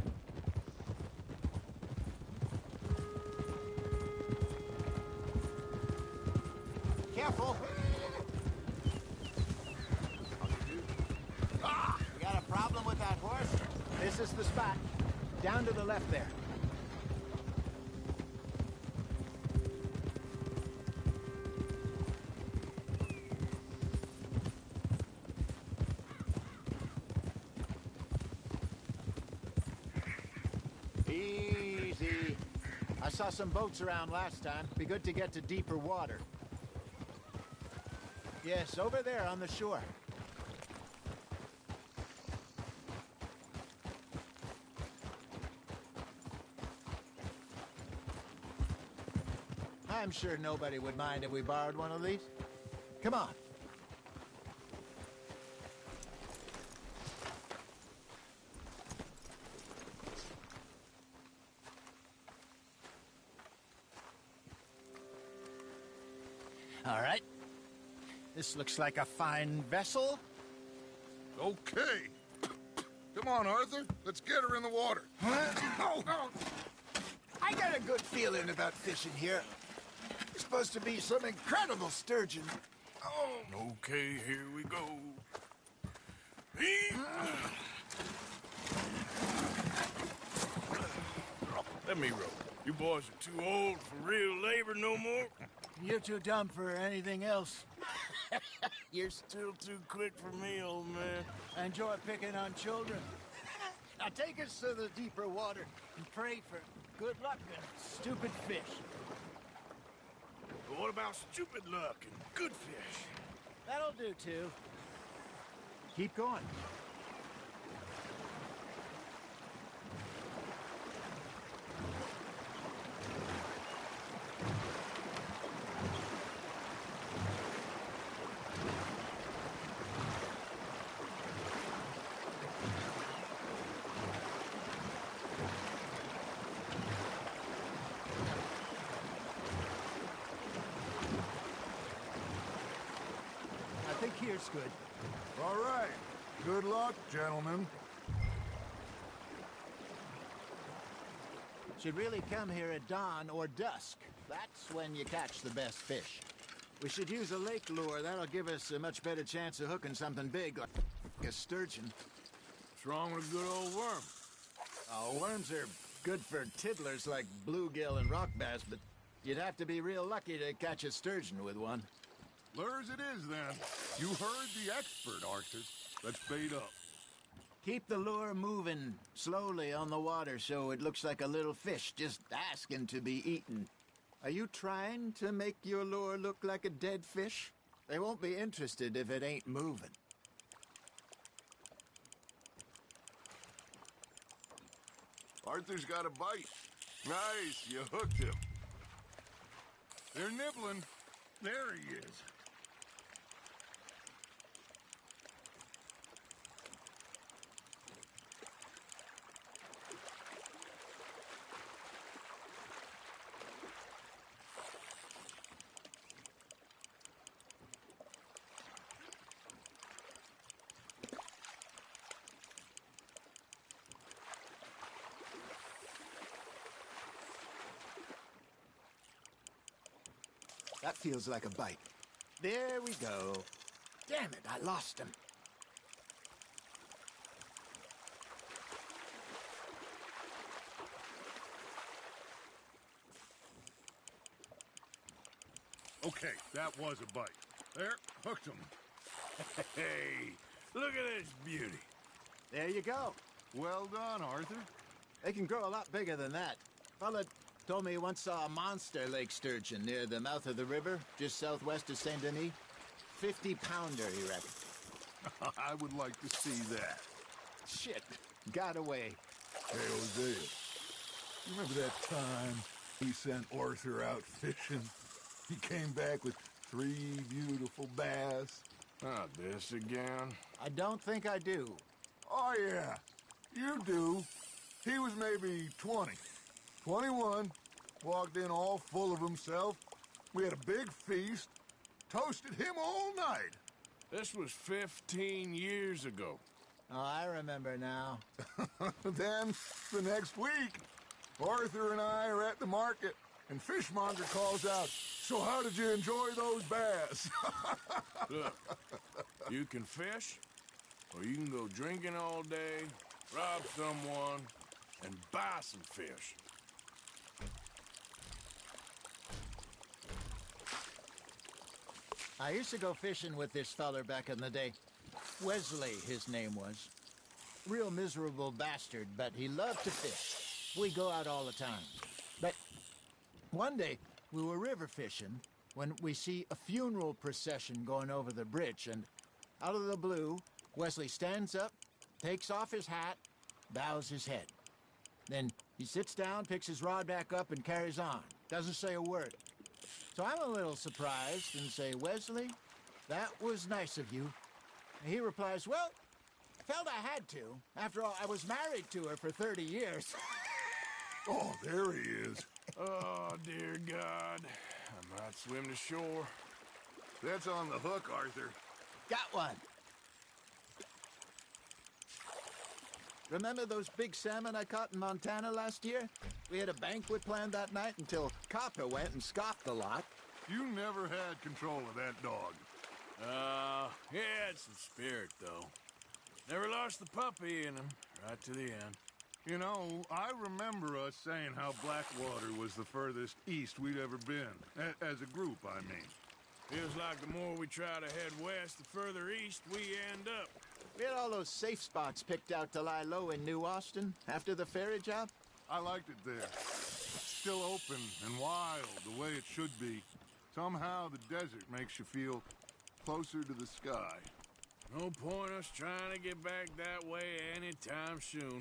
Careful. You got a problem with that horse? This is the spot. Down to the left there. Easy. I saw some boats around last time. Be good to get to deeper water. Yes, over there on the shore. I'm sure nobody would mind if we borrowed one of these. Come on. All right. This looks like a fine vessel. Okay. Come on, Arthur. Let's get her in the water. Oh, I got a good feeling about fishing here. It's supposed to be some incredible sturgeon. Oh. Okay, here we go. Let me row. You boys are too old for real labor no more. You're too dumb for anything else. You're still too quick for me, old man. I enjoy picking on children. Now take us to the deeper water and pray for good luck and stupid fish. But what about stupid luck and good fish? That'll do, too. Keep going. I think here's good. All right. Good luck, gentlemen. Should really come here at dawn or dusk. That's when you catch the best fish. We should use a lake lure. That'll give us a much better chance of hooking something big, like a sturgeon. What's wrong with a good old worm? Oh, worms are good for tiddlers like bluegill and rock bass, but you'd have to be real lucky to catch a sturgeon with one. Lures it is, then. You heard the expert, Arthur. Let's bait up. Keep the lure moving slowly on the water so it looks like a little fish just asking to be eaten. Are you trying to make your lure look like a dead fish? They won't be interested if it ain't moving. Arthur's got a bite. Nice, you hooked him. They're nibbling. There he is. That feels like a bite. There we go. Damn it, I lost him. Okay, that was a bite. There, hooked him. Hey, look at this beauty. There you go. Well done, Arthur. They can grow a lot bigger than that. Fella told me he once saw a monster lake sturgeon near the mouth of the river, just southwest of Saint Denis. 50-pounder, he reckoned. I would like to see that. Shit, got away. Hey, Hosea, you remember that time he sent Arthur out fishing? He came back with 3 beautiful bass. Not this again. I don't think I do. Oh, yeah, you do. He was maybe 20. 21, walked in all full of himself. We had a big feast, toasted him all night. This was 15 years ago. Oh, I remember now. Then, the next week, Arthur and I are at the market, and Fishmonger calls out, "So how did you enjoy those bass?" Look, you can fish, or you can go drinking all day, rob someone, and buy some fish. I used to go fishing with this feller back in the day. Wesley, his name was. Real miserable bastard, but he loved to fish. We go out all the time. But one day, we were river fishing when we see a funeral procession going over the bridge, and out of the blue, Wesley stands up, takes off his hat, bows his head. Then he sits down, picks his rod back up, and carries on. Doesn't say a word. So I'm a little surprised and say, Wesley, that was nice of you. And he replies, well, I felt I had to. After all, I was married to her for 30 years. Oh, there he is. Oh, dear God. I might swim to shore. That's on the hook, Arthur. Got one. Remember those big salmon I caught in Montana last year? We had a banquet planned that night until Copper went and scoffed a lot. You never had control of that dog. He had some spirit, though. Never lost the puppy in him, right to the end. You know, I remember us saying how Blackwater was the furthest east we'd ever been. As a group, I mean. Feels like the more we try to head west, the further east we end up. We had all those safe spots picked out to lie low in New Austin after the ferry job. I liked it there. Still open and wild, the way it should be. Somehow the desert makes you feel closer to the sky. No point us trying to get back that way anytime soon.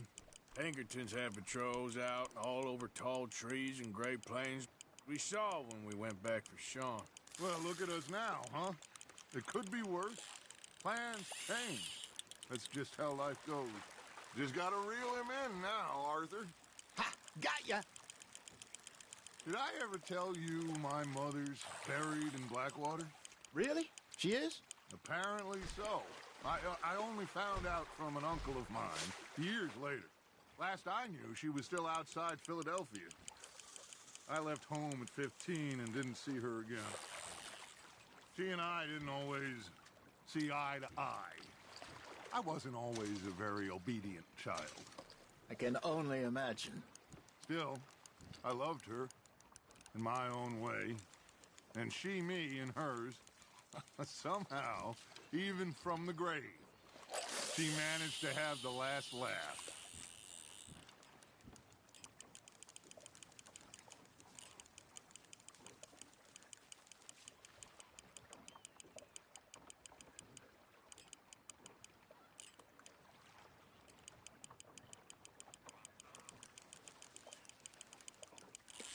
Pinkertons have patrols out all over tall trees and Great Plains. We saw when we went back for Sean. Well, look at us now, huh? It could be worse. Plans change. That's just how life goes. Just gotta reel him in now, Arthur. Ha! Got ya! Did I ever tell you my mother's buried in Blackwater? Really? She is? Apparently so. I only found out from an uncle of mine years later. Last I knew, she was still outside Philadelphia. I left home at 15 and didn't see her again. She and I didn't always see eye to eye. I wasn't always a very obedient child. I can only imagine. Still, I loved her in my own way, and she me in hers. Somehow, even from the grave, she managed to have the last laugh.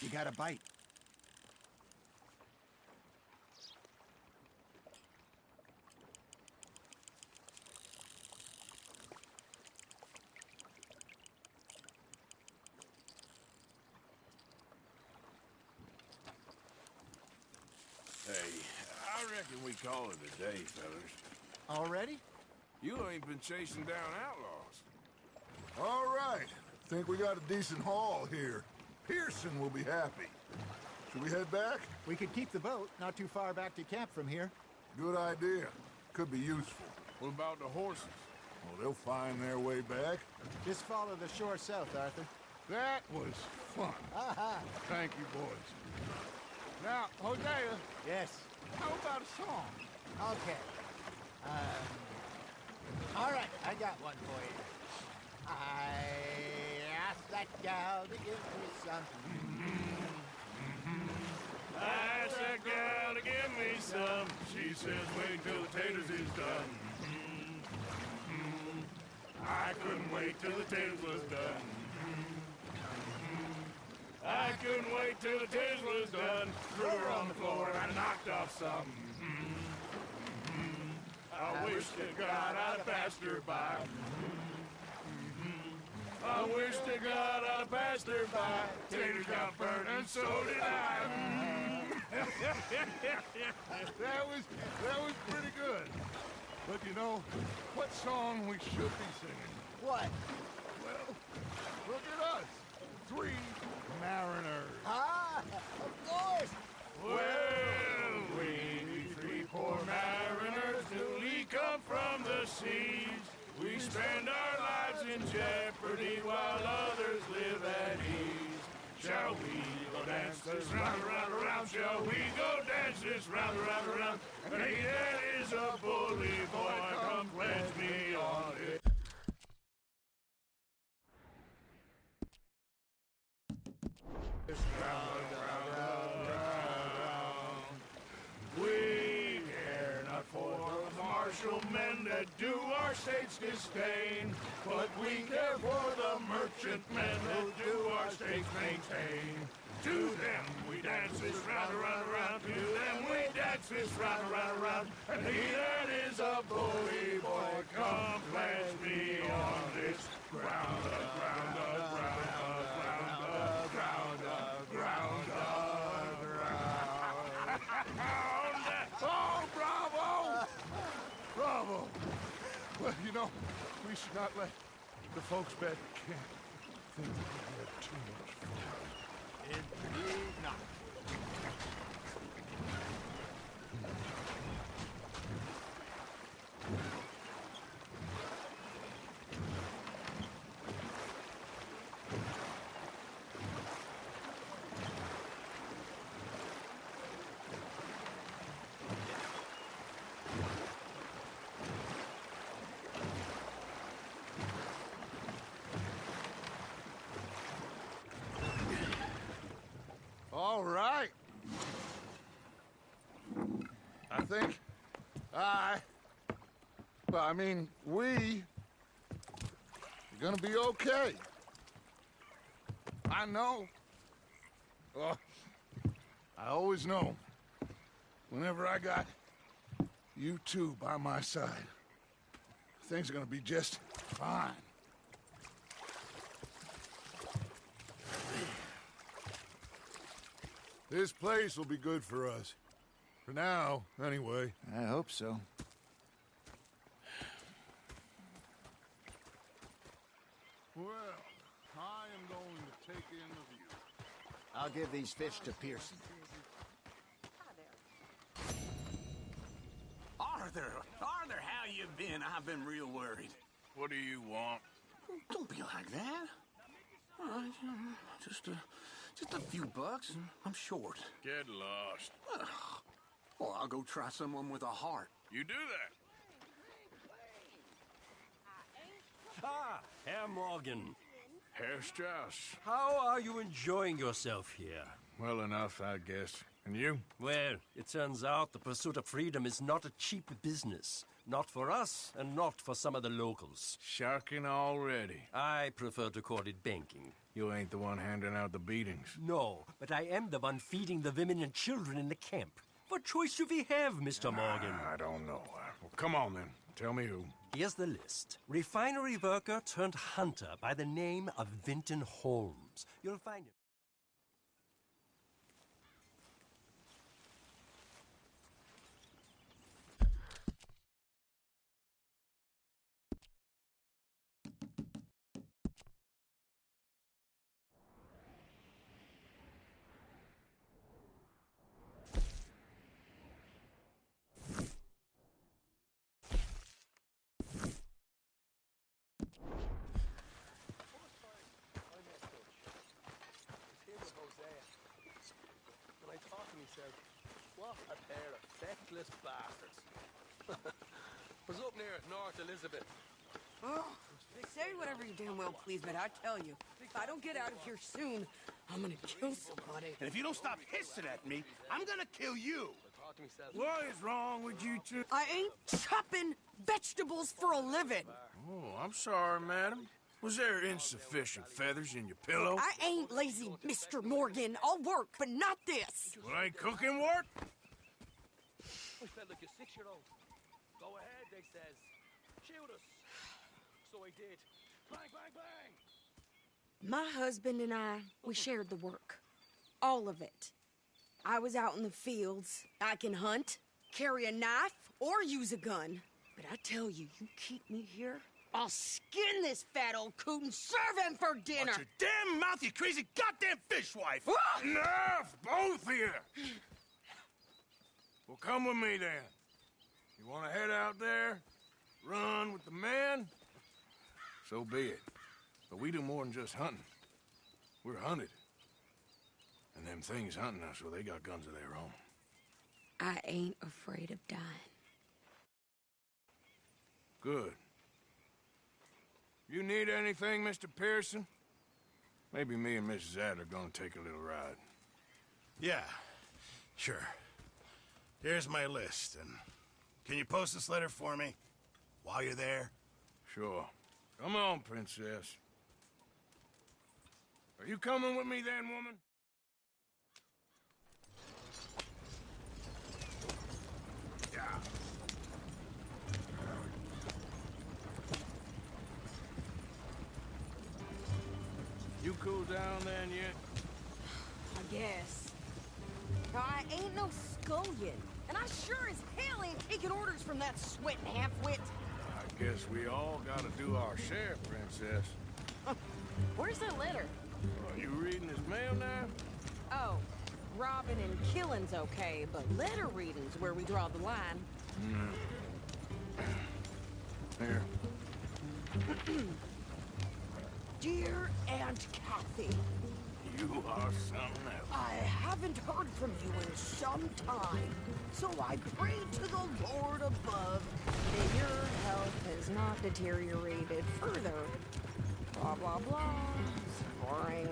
You got a bite. Hey, I reckon we call it a day, fellas. Already? You ain't been chasing down outlaws. All right. Think we got a decent haul here. Pearson will be happy. Should we head back? We could keep the boat not too far back to camp from here. Good idea. Could be useful. What about the horses? Well, they'll find their way back. Just follow the shore south, Arthur. That was fun. Aha! Thank you, boys. Now, Hosea. Yes? How about a song? Okay. All right, I got one for you. I asked that gal to give me some. I asked that gal to give me some. She says, wait till the taters is done. I couldn't wait till the taters was done. I couldn't wait till the taters was done. Threw her on the floor and I knocked off some. I wish to God I'd have passed her by. I wish to God I'd have passed her by. Taters got burned and so did I. That was pretty good. But you know, what song we should be singing? What? Well, look at us. 3 mariners. Ah, of course. Well, we 3 poor mariners newly come from the seas. We spend our lives in jeopardy while others live at ease. Shall we go dance this round, around, around? Shall we go dance this round, around, around? Hey, that is a bully boy, come pledge me on it. Round, round, round, round. We care not for the martial men that do our state's disdain, but we care for the merchant men who do our state's maintain. To them we dance this round, around, around. To twist round, round, round, and he that is a bully boy, come pledge me on this ground, ground, ground, ground, ground, ground, ground. Oh, bravo! Bravo! Well, you know, we should not let the folks back at camp think that we had too much fun. Indeed not. All right. I think we are gonna be okay. I know. Oh, I always know. Whenever I got you two by my side, things are gonna be just fine. This place will be good for us. For now, anyway. I hope so. Well, I am going to take in the view. I'll give these fish to Pearson. Arthur, how you been? I've been real worried. What do you want? Don't be like that. All right, just a few bucks, and I'm short. Get lost. Well, I'll go try someone with a heart. You do that. Ah, Herr Morgan. Herr Strauss. How are you enjoying yourself here? Well enough, I guess. And you? Well, it turns out the pursuit of freedom is not a cheap business. Not for us, and not for some of the locals. Sharking already. I prefer to call it banking. You ain't the one handing out the beatings. No, but I am the one feeding the women and children in the camp. What choice do we have, Mr. Morgan? I don't know. Well, come on, then. Tell me who. Here's the list. Refinery worker turned hunter by the name of Vinton Holmes. You'll find him. What a pair of feckless bastards. Was up near North Elizabeth. Oh, say whatever you damn well please, but I tell you, if I don't get out of here soon, I'm gonna kill somebody. And if you don't stop hissing at me, I'm gonna kill you. What is wrong with you two? I ain't chopping vegetables for a living. Oh, I'm sorry, madam. Was there insufficient feathers in your pillow? I ain't lazy, Mr. Morgan. I'll work, but not this. Well, ain't cooking work? I felt like a 6-year-old. Go ahead, they says. Shoot us. So I did. Bang, bang, bang. My husband and I, we shared the work. All of it. I was out in the fields. I can hunt, carry a knife, or use a gun. But I tell you, you keep me here, I'll skin this fat old coot and serve him for dinner. Watch your damn mouth, you crazy goddamn fishwife! Enough, both of you! Well, come with me, then. You want to head out there, run with the men? So be it. But we do more than just hunting. We're hunted. And them things hunting us, well, they got guns of their own. I ain't afraid of dying. Good. You need anything, Mr. Pearson? Maybe me and Mrs. Adler are gonna take a little ride. Yeah, sure. Here's my list, and can you post this letter for me while you're there? Sure. Come on, Princess. Are you coming with me then, woman? down then yet? I guess. I ain't no scullion, and I sure as hell ain't taking orders from that sweating half-wit. I guess we all gotta do our share, Princess. Where's that letter? Are you reading his mail now? Oh, robbing and killing's okay, but letter reading's where we draw the line. Here. Dear Aunt Kathy, You are something else. I haven't heard from you in some time, so I pray to the Lord above that your health has not deteriorated further. Blah, blah, blah. Boring.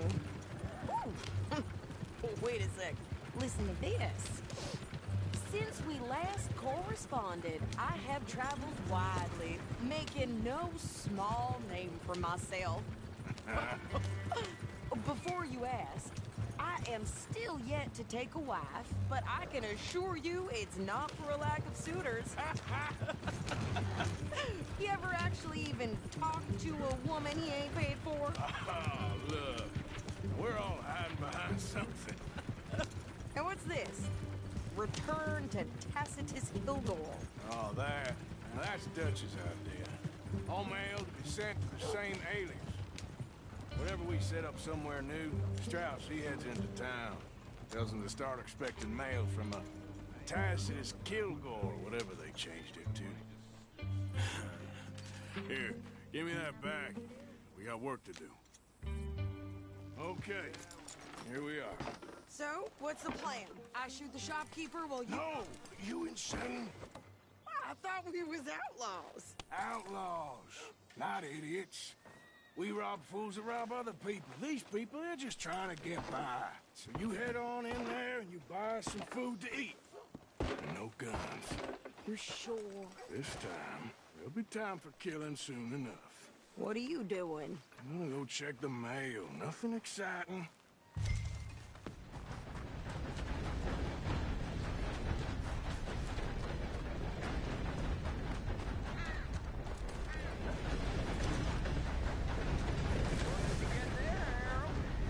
Ooh. Wait a sec. Listen to this. Since we last corresponded, I have traveled widely, making no small name for myself. Before you ask, I am still yet to take a wife, but I can assure you it's not for a lack of suitors. You ever actually even talked to a woman he ain't paid for? Oh, look. We're all hiding behind something. And what's this? Return to Tacitus Hildor. Oh, that. Now that's Dutch's idea. All mail to be sent to the same alias. Whenever we set up somewhere new, Strauss, he heads into town. Tells them to start expecting mail from a Tacitus Kilgore, whatever they changed it to. Here, give me that back. We got work to do. Okay, here we are. So, what's the plan? I shoot the shopkeeper while you... No! You insane? I thought we was outlaws. Outlaws, not idiots. We rob fools that rob other people. These people, they're just trying to get by. So you head on in there and you buy some food to eat. And no guns. You're sure? This time, there'll be time for killing soon enough. What are you doing? I'm gonna go check the mail. Nothing exciting.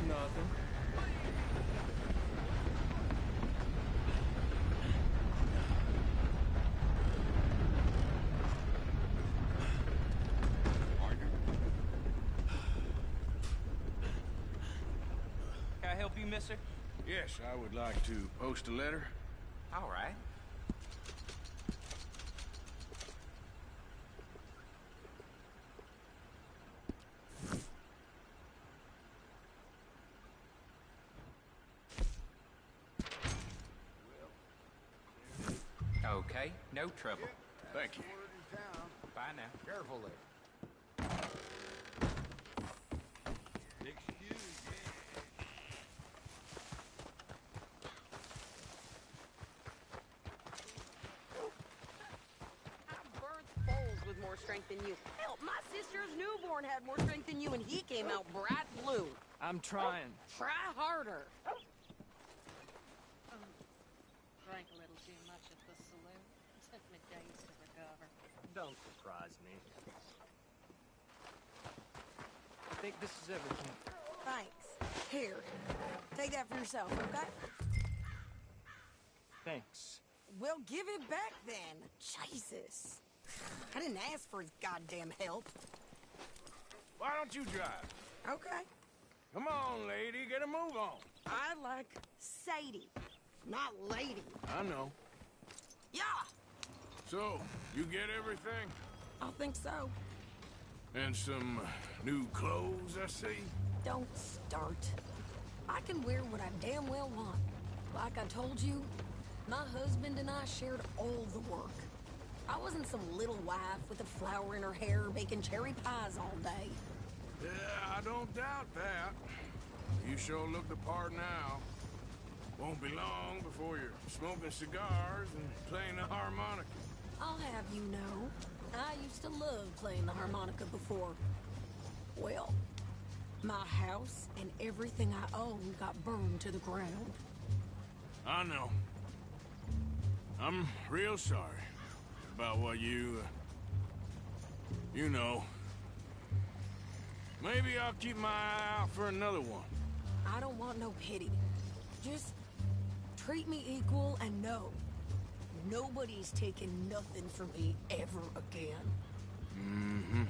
Nothing. Can I help you, mister? Yes, I would like to post a letter. All right. Okay, no trouble. Thank you. Bye now. Careful there. With more strength than you. Hell, my sister's newborn had more strength than you, and he came out bright blue. I'm trying. Try harder. Drank a little too much at the saloon. Took me days to recover. Don't surprise me. I think this is everything. Thanks. Here, take that for yourself, okay? Thanks. Well, give it back then. Jesus. I didn't ask for his goddamn help. Why don't you drive? Okay. Come on, lady, get a move on. I like Sadie, not lady. I know. Yeah, So, you get everything? I think so. And some new clothes, I see? Don't start. I can wear what I damn well want. Like I told you, my husband and I shared all the work. I wasn't some little wife with a flower in her hair baking cherry pies all day. Yeah, I don't doubt that. You sure look the part now. Won't be long before you're smoking cigars and playing the harmonica. I'll have you know, I used to love playing the harmonica before. Well, my house and everything I owned got burned to the ground. I know. I'm real sorry about what you know. Maybe I'll keep my eye out for another one. I don't want no pity. Just treat me equal and know nobody's taking nothing from me ever again. Mm-hmm.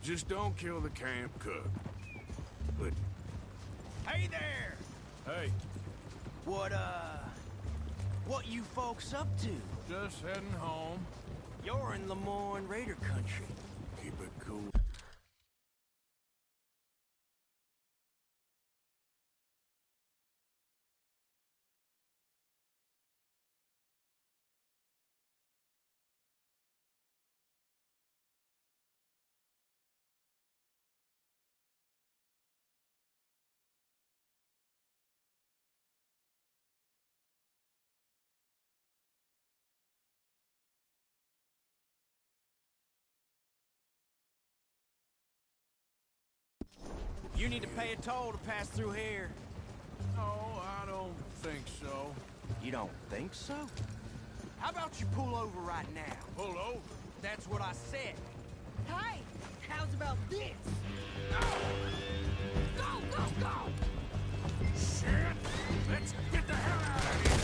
Just don't kill the camp cook. But... Hey there! Hey. What you folks up to? Just heading home. You're in Lemoyne Raider country. Keep it cool. You need to pay a toll to pass through here. No, I don't think so. You don't think so? How about you pull over right now? Pull over? That's what I said. Hey, how's about this? Go, go, go! Shit! Let's get the hell out of here!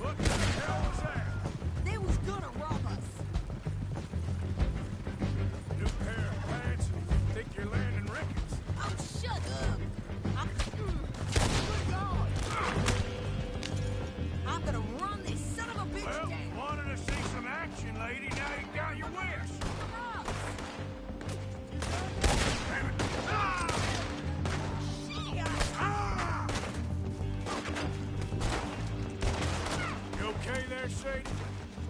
What the hell was that? They was gonna rob us. New pair of pants and think you're landing records. Oh, shut up! Good God! I'm gonna run this son of a bitch Well, down. wanted to see some action, lady. Now you got your wish. Damn it. Ah! Ah! You okay there, Sadie?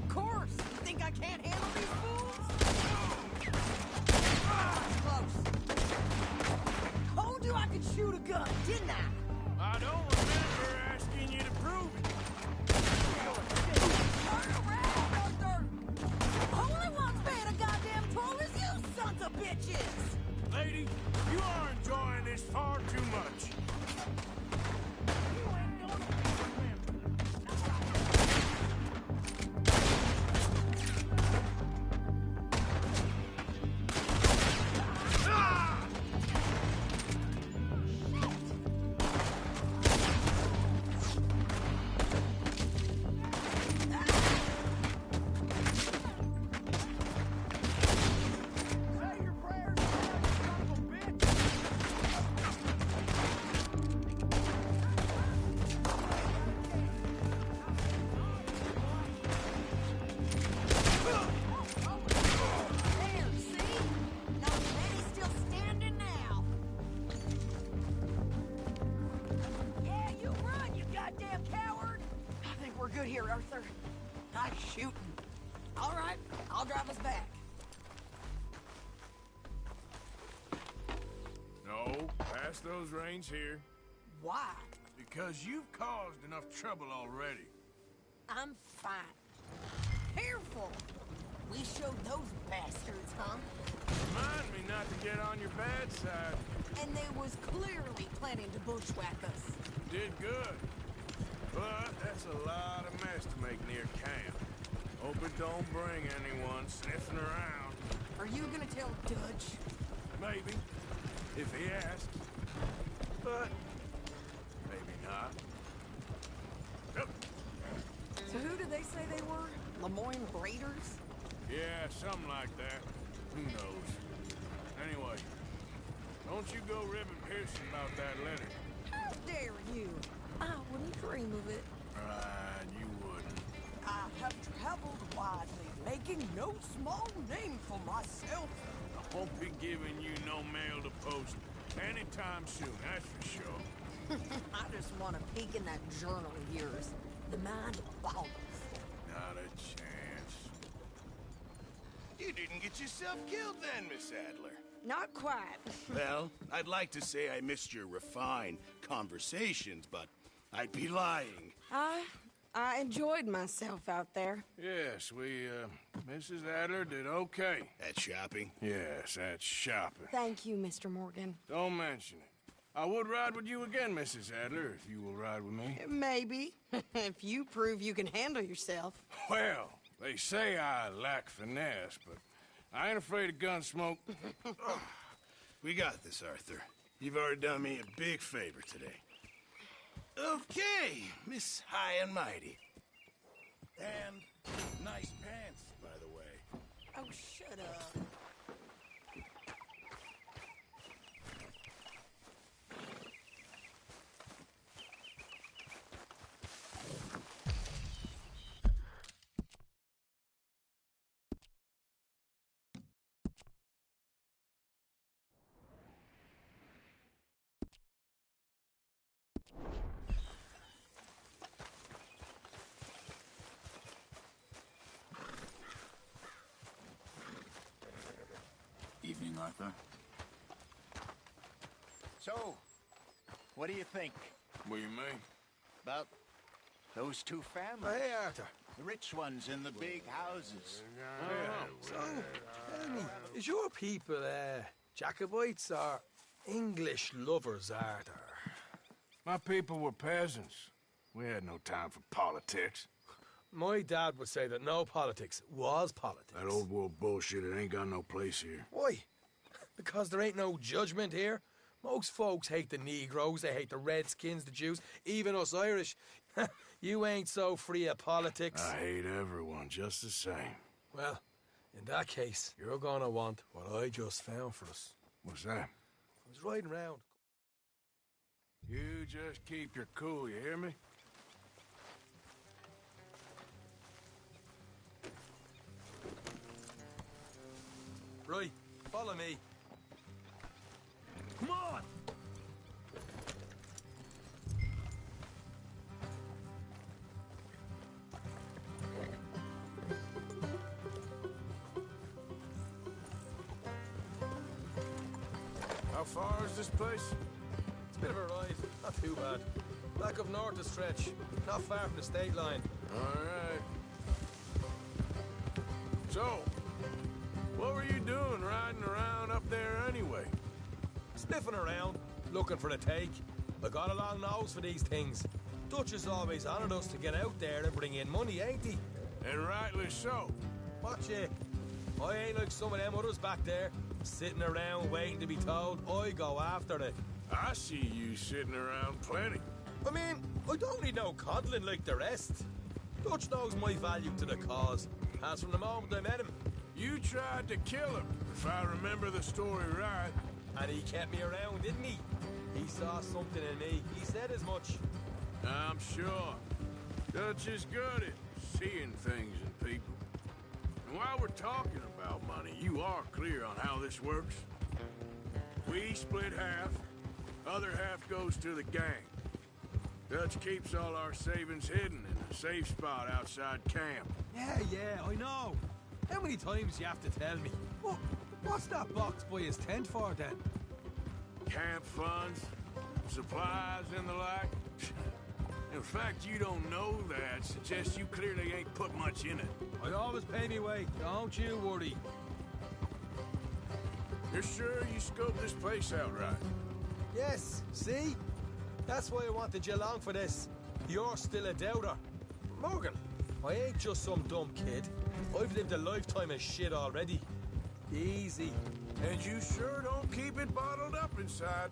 Of course. You think I can't handle these fools? Close. Told you I could shoot a gun, didn't I? I don't remember asking you to prove it. Turn around, Arthur! Only one's paying a goddamn toll is you sons of bitches! Lady, you are enjoying this far too much. There, see? Not many still standing now. Yeah, you run, you goddamn coward! I think we're good here, Arthur. Nice shooting. All right, I'll drive us back. No, pass those reins here. Why? Because you've caused enough trouble already. I'm fine. Careful! We showed those bastards, huh? Remind me not to get on your bad side. And they was clearly planning to bushwhack us. Did good. But that's a lot of mess to make near camp. Hope it don't bring anyone sniffing around. Are you gonna tell Dutch? Maybe. If he asks. But maybe not. Yep. So who did they say they were? Lemoyne Raiders? Yeah, something like that. Who knows? Anyway, don't you go ribbing Pearson about that letter. How dare you? I wouldn't dream of it. Right, you wouldn't. I have traveled widely, making no small name for myself. I won't be giving you no mail to post anytime soon, that's for sure. I just want to peek in that journal of yours. The mind boggles. Not a chance. You didn't get yourself killed then, Miss Adler. Not quite. Well, I'd like to say I missed your refined conversations, but I'd be lying. I enjoyed myself out there. Yes, Mrs. Adler did okay. At shopping? Yes, that's shopping. Thank you, Mr. Morgan. Don't mention it. I would ride with you again, Mrs. Adler, if you will ride with me. Maybe. If you prove you can handle yourself. Well, they say I lack finesse, but I ain't afraid of gun smoke. We got this, Arthur. You've already done me a big favor today. Okay, Miss High and Mighty. And nice pants, by the way. Oh, shut up. Evening, Arthur. So, what do you think? What do you mean? About those two families? Hey, Arthur. The rich ones in the big houses. So, tell me, is your people, Jacobites or English lovers, Arthur? My people were peasants. We had no time for politics. My dad would say that no politics was politics. That old world bullshit, it ain't got no place here. Why? Because there ain't no judgment here. Most folks hate the Negroes, they hate the Redskins, the Jews, even us Irish. You ain't so free of politics. I hate everyone just the same. Well, in that case, you're gonna want what I just found for us. What's that? I was riding around. You just keep your cool, you hear me? Right, follow me. Come on! How far is this place? It's a bit of a ride, not too bad. Back up north a stretch, not far from the state line. All right. So, what were you doing riding around up there anyway? Sniffing around, looking for the take. I got a long nose for these things. Dutch has always honoured us to get out there and bring in money, ain't he? And rightly so. Watch it. I ain't like some of them others back there, sitting around waiting to be told. I go after it. I see you sitting around plenty. I mean, I don't need no coddling like the rest. Dutch knows my value to the cause, as from the moment I met him. You tried to kill him, if I remember the story right. And he kept me around, didn't he? He saw something in me. He said as much. I'm sure. Dutch is good at seeing things in people. And while we're talking about money, you are clear on how this works? We split half, other half goes to the gang. Dutch keeps all our savings hidden in a safe spot outside camp. Yeah, I know. How many times you have to tell me? What's that box by his tent for, then? Camp funds, supplies, and the like. In fact, you don't know that suggests you clearly ain't put much in it. I always pay me way, don't you worry. You're sure you scoped this place out right? Yes, see? That's why I wanted you along for this. You're still a doubter. Morgan, I ain't just some dumb kid. I've lived a lifetime of shit already. Easy. And you sure don't keep it bottled up inside.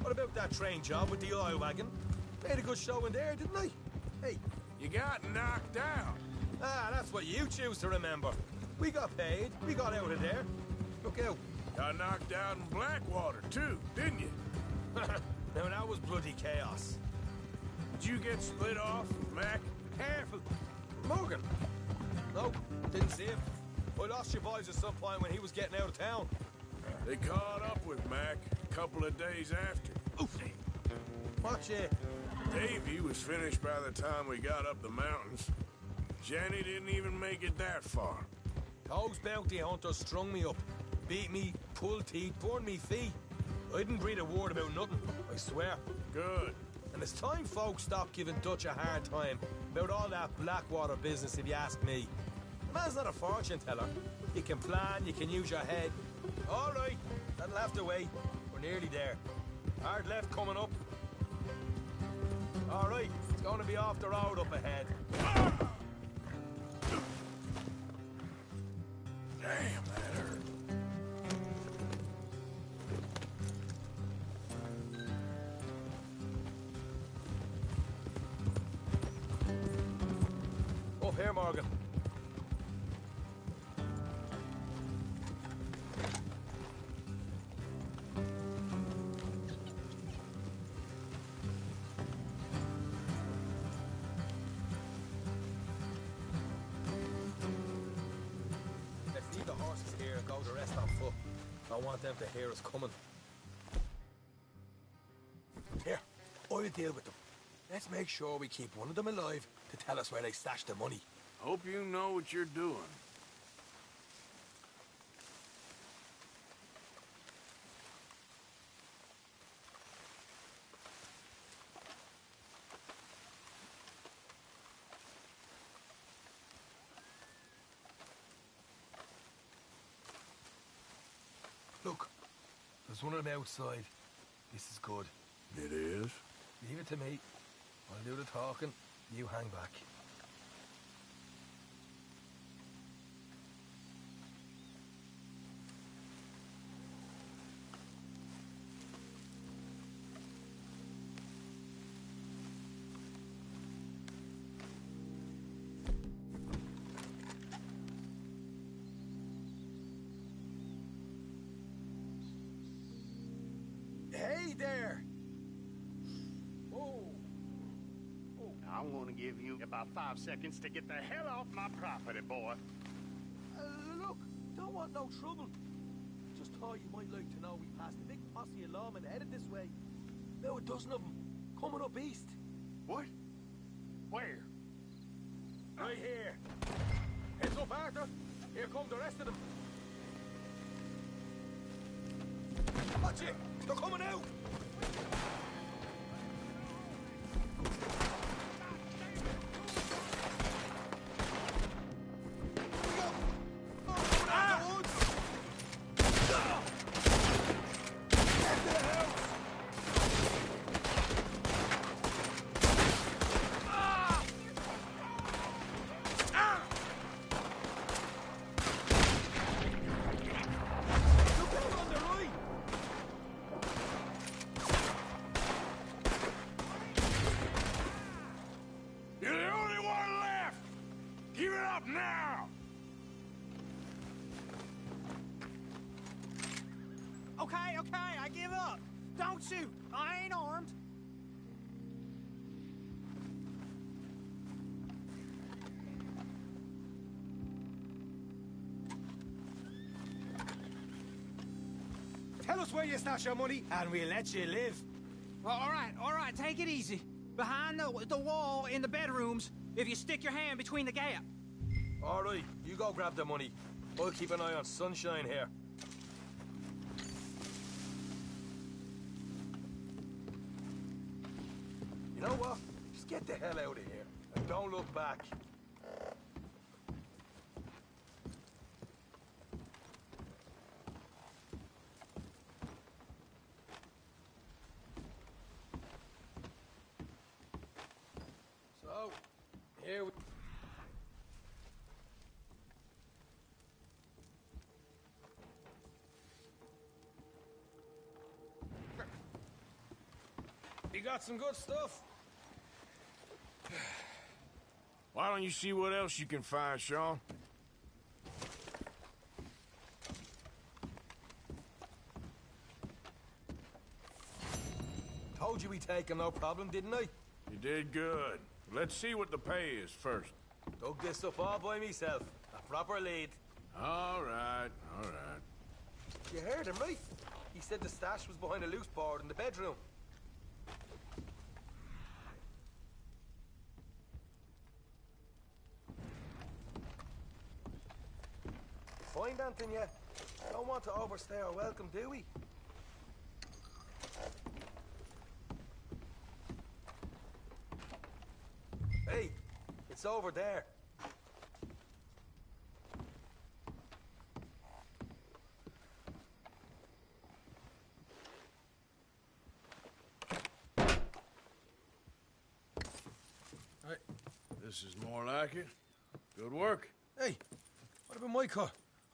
What about that train job with the oil wagon? Made a good show in there, didn't I? Hey. You got knocked out. Ah, that's what you choose to remember. We got paid. We got out of there. Look out. Got knocked out in Blackwater, too, didn't you? Now, that was bloody chaos. Did you get split off, Mac? Careful. Morgan. No, didn't see him. I lost your boys at some point when he was getting out of town. They caught up with Mac a couple of days after. Oof. Watch it. Davy was finished by the time we got up the mountains. Jenny didn't even make it that far. Those bounty hunters strung me up. Beat me, pulled teeth, burned me feet. I didn't breathe a word about nothing, I swear. Good. And it's time folks stop giving Dutch a hard time about all that Blackwater business, if you ask me. The man's not a fortune teller. You can plan, you can use your head. All right, that'll have to wait. We're nearly there. Hard left coming up. All right, it's going to be off the road up ahead. Damn, that hurt. here, Morgan. Let's leave the horses here and go the rest on foot. I want them to hear us coming. Here, I'll deal with them. Let's make sure we keep one of them alive to tell us where they stashed the money. Hope you know what you're doing. Look, there's one of them outside. This is good. It is? Leave it to me. I'll do the talking. You hang back. Hey there! I'm gonna give you about 5 seconds to get the hell off my property, boy. Look, don't want no trouble. Just thought you might like to know we passed a big posse of lawmen headed this way. About a dozen of them, coming up east. What? Where? Right here. Heads up, Arthur. Here come the rest of them. Watch it! They're coming out! You're the only one left! Give it up now! Okay, I give up. Don't shoot. I ain't armed. Tell us where you stash your money, and we'll let you live. Well, all right, take it easy. Behind the wall in the bedrooms, if you stick your hand between the gap. All right, you go grab the money. I'll keep an eye on Sunshine here. You know what? Just get the hell out of here, and don't look back. So, here we... You got some good stuff. Why don't you see what else you can find, Sean? Told you we'd take him, no problem, didn't I? You did good. Let's see what the pay is first. Dug this up all by myself. A proper lead. All right, all right. You heard him, right? He said the stash was behind a loose board in the bedroom. Find anything yet? Don't want to overstay our welcome, do we? Hey, it's over there. Right. This is more like it. Good work. Hey, what about my car?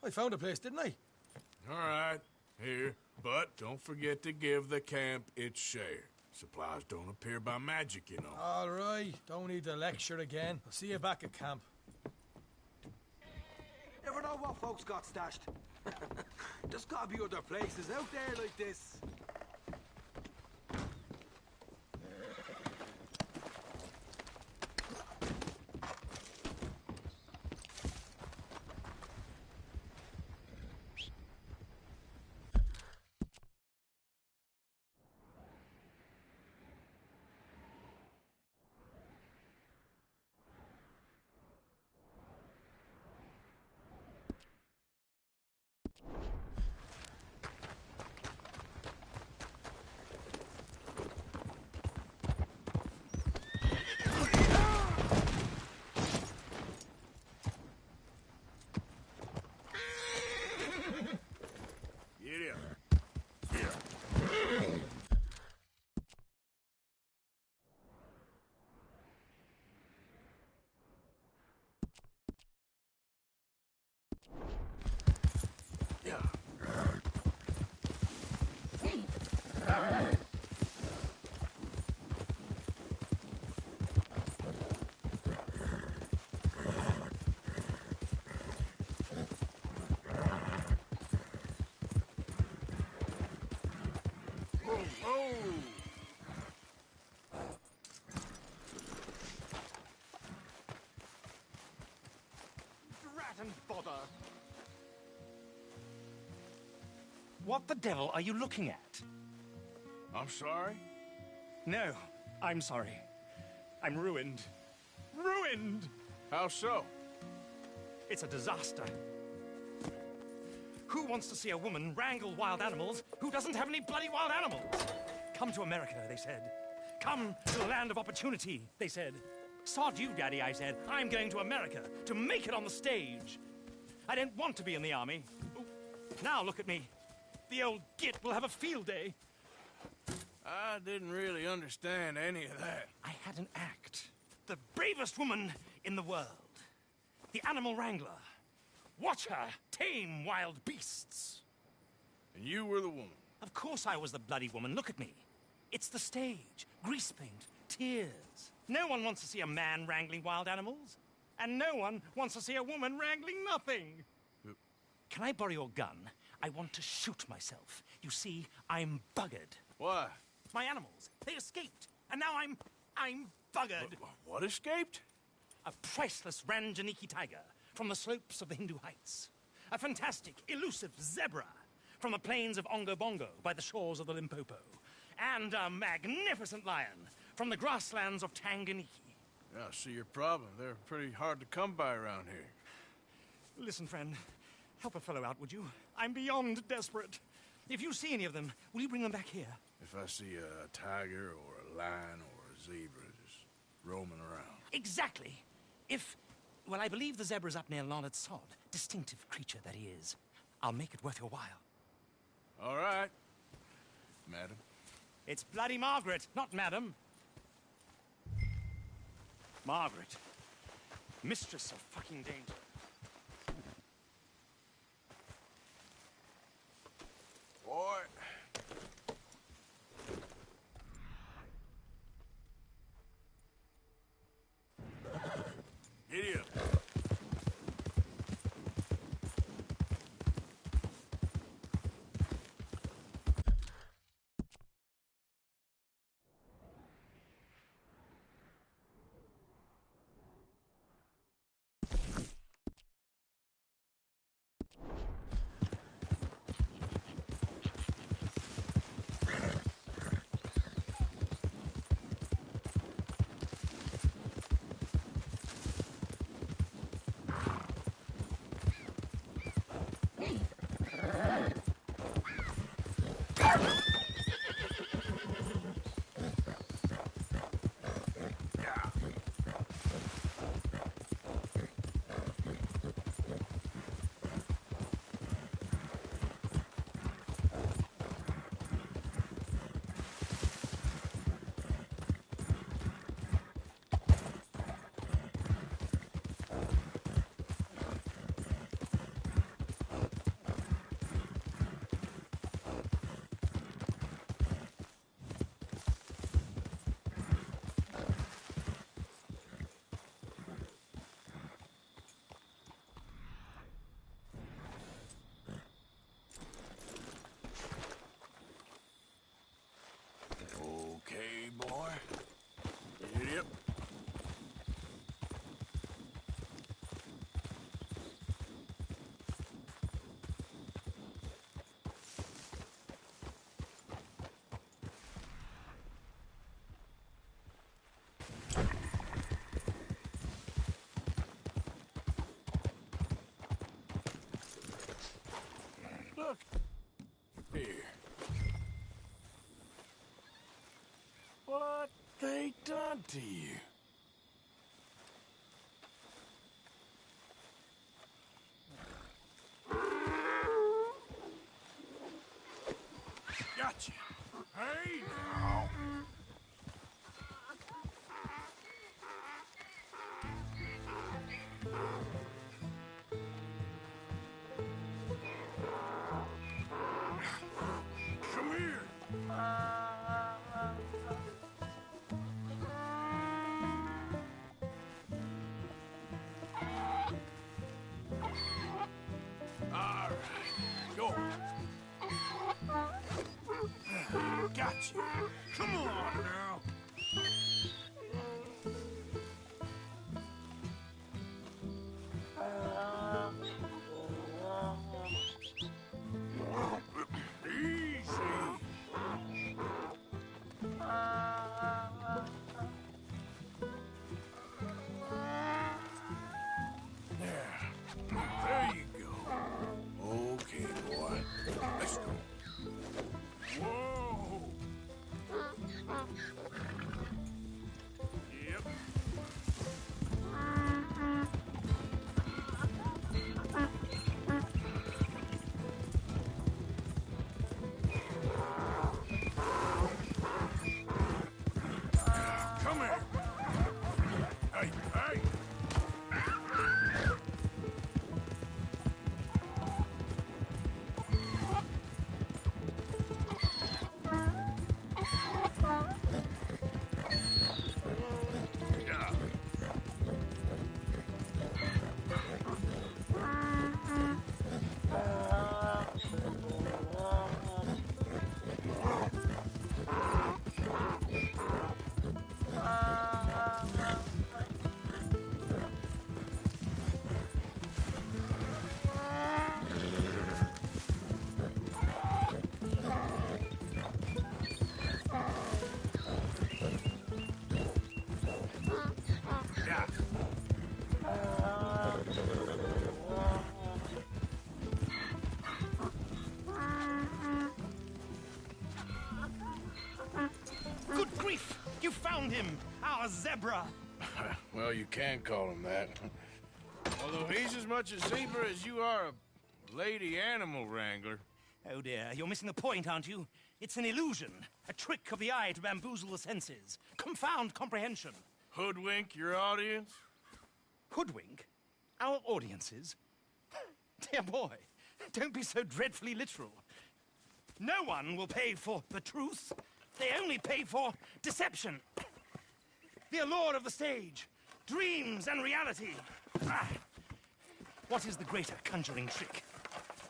I found a place, didn't I? All right, here. But don't forget to give the camp its share. Supplies don't appear by magic, you know. All right, don't need to lecture again. I'll see you back at camp. Never know what folks got stashed. There's gotta be other places out there like this. Rat and bother. What the devil are you looking at? I'm sorry? No, I'm sorry. I'm ruined. Ruined! How so? It's a disaster. Who wants to see a woman wrangle wild animals who doesn't have any bloody wild animals? Come to America, they said. Come to the land of opportunity, they said. Sod you, Daddy, I said. I'm going to America to make it on the stage. I don't want to be in the army. Now look at me. The old git will have a field day. I didn't really understand any of that. I had an act. The bravest woman in the world. The animal wrangler. Watch her tame wild beasts. And you were the woman? Of course I was the bloody woman. Look at me. It's the stage. Grease paint. Tears. No one wants to see a man wrangling wild animals. And no one wants to see a woman wrangling nothing. Can I borrow your gun? I want to shoot myself. You see, I'm buggered. Why? My animals. They escaped. And now I'm buggered. What escaped? A priceless Ranjaniki tiger from the slopes of the Hindu Heights. A fantastic, elusive zebra from the plains of Ongo Bongo by the shores of the Limpopo. And a magnificent lion from the grasslands of Tanganyika. Yeah, I see your problem. They're pretty hard to come by around here. Listen, friend. Help a fellow out, would you? I'm beyond desperate. If you see any of them, will you bring them back here? If I see a tiger or a lion or a zebra just roaming around. Exactly. Well, I believe the zebra's up near Larned Sod. Distinctive creature that he is. I'll make it worth your while. All right, madam. It's bloody Margaret, not madam. Margaret. Mistress of fucking danger. Boy. Giddy up. what they done to you? Gotcha. Hey now. Come here. All right, go. Gotcha. Come on now. There you go. Okay, boy. Let's go. Whoa! Yep. Come here. Hey, hey! Good grief! You found him! Our zebra! Well, you can call him that. Although he's as much a zebra as you are a lady animal wrangler. Oh dear, you're missing the point, aren't you? It's an illusion. A trick of the eye to bamboozle the senses. Confound comprehension. Hoodwink your audience? Hoodwink? Our audiences? Dear boy, don't be so dreadfully literal. No one will pay for the truth. They only pay for deception. The allure of the stage, dreams and reality. Ah. What is the greater conjuring trick?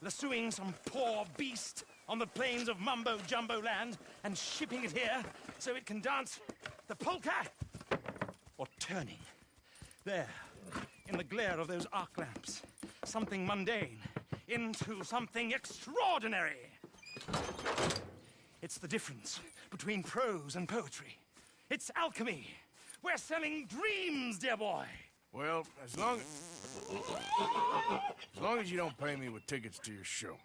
Lassoing some poor beast on the plains of mumbo-jumbo land and shipping it here so it can dance the polka? Or turning, there, in the glare of those arc lamps, something mundane into something extraordinary? It's the difference between prose and poetry. It's alchemy. We're selling dreams, dear boy. Well, as long as you don't pay me with tickets to your show.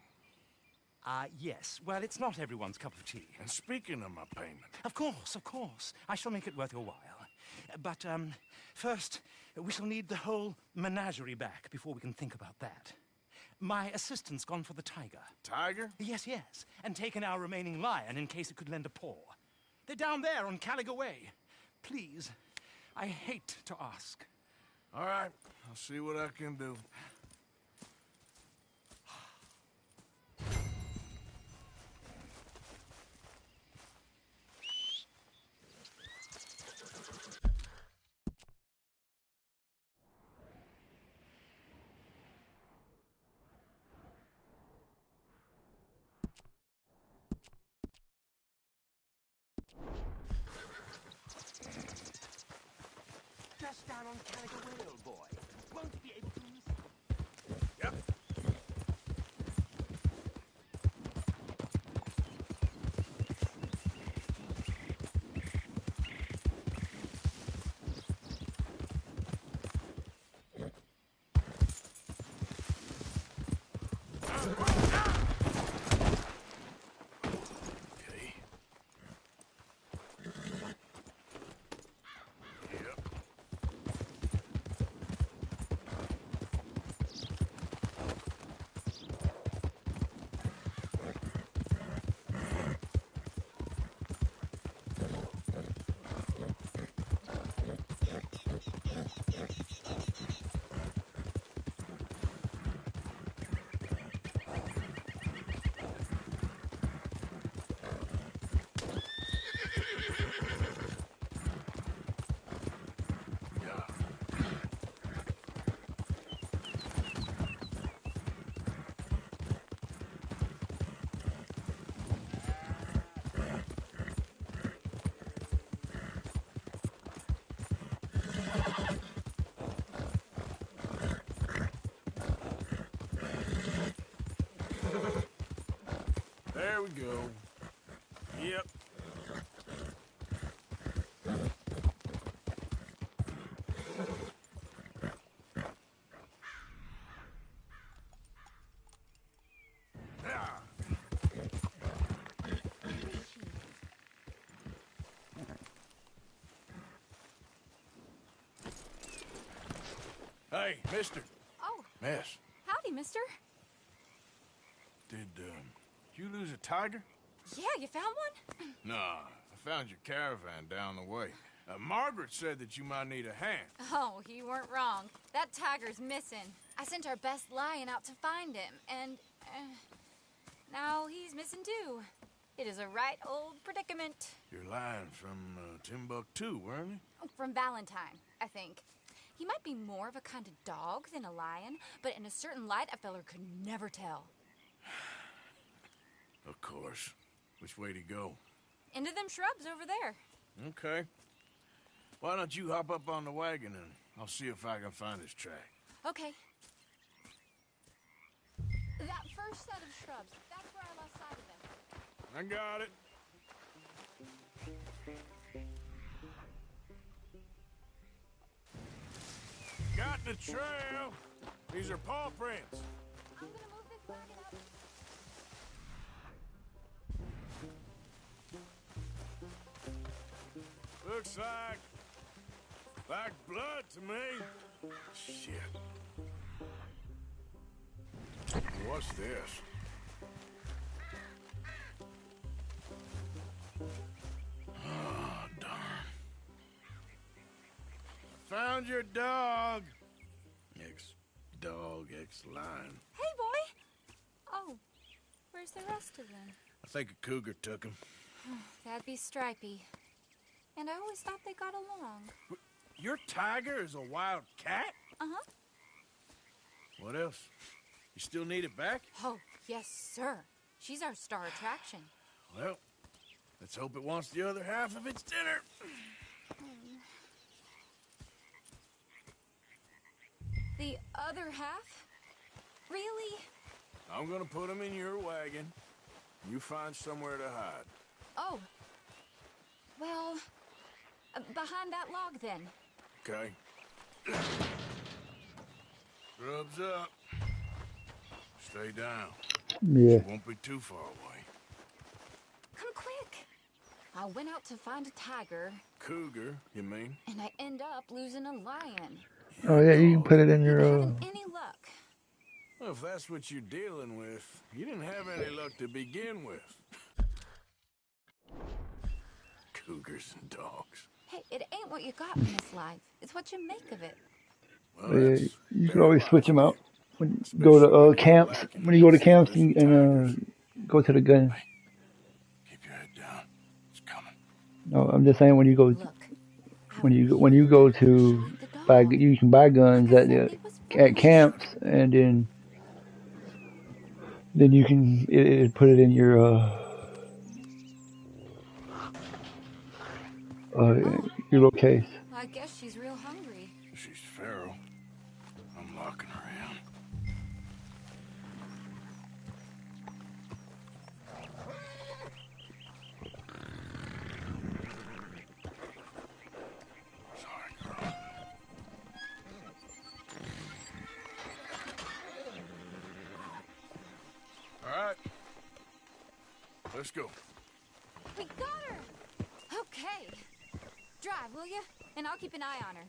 Yes. Well, it's not everyone's cup of tea. And speaking of my payment... Of course. I shall make it worth your while. But, first, we shall need the whole menagerie back before we can think about that. My assistant's gone for the tiger. Tiger? Yes. And taken our remaining lion in case it could lend a paw. They're down there on Caliga Way. Please, I hate to ask. All right, I'll see what I can do. Just down on Caliga Way, old boy. Won't you be able to miss it? Yep. There we go. Yep. Hey, mister. Oh. Miss, Howdy, mister. did you lose a tiger? Yeah, you found one? Nah, I found your caravan down the way. Margaret said that you might need a hand. Oh, you weren't wrong. That tiger's missing. I sent our best lion out to find him, and now he's missing too. It is a right old predicament. You're lying from Timbuktu, weren't you? From Valentine, I think. He might be more of a kind of dog than a lion, but in a certain light, a feller could never tell. Of course. Which way to go? Into them shrubs over there. Okay. Why don't you hop up on the wagon and I'll see if I can find his track. Okay. That first set of shrubs, that's where I lost sight of him. I got it. Got the trail. These are paw prints. I'm gonna move this wagon up. Looks like blood to me. Shit. What's this? Oh, darn. Found your dog. Ex-dog, ex-lion. Hey, boy! Oh, where's the rest of them? I think a cougar took him. That'd be Stripey. And I always thought they got along. Your tiger is a wild cat? Uh-huh. What else? You still need it back? Oh, yes, sir. She's our star attraction. Well, let's hope it wants the other half of its dinner. The other half? Really? I'm gonna put him in your wagon. You find somewhere to hide. Oh. Well, behind that log, then. Okay. Scrubs up. Stay down. Yeah. Won't be too far away. Come quick. I went out to find a tiger. Cougar, you mean? And I end up losing a lion. Oh yeah, you can put it in your. Any luck? Well, if that's what you're dealing with, you didn't have any luck to begin with. Cougars and dogs. Hey, it ain't what you got in this life. It's what you make of it. Well, Yeah, you can always switch them out. When you go to camps, when you go to camps and go to the gun. Keep your head down. It's coming. No, I'm just saying when you go to buy, you can buy guns at camps, and then you can put it in your little case. I guess she's real hungry. She's feral. I'm locking her in. Sorry, girl. All right. Let's go. We got her! Okay. Drive, will you? And I'll keep an eye on her.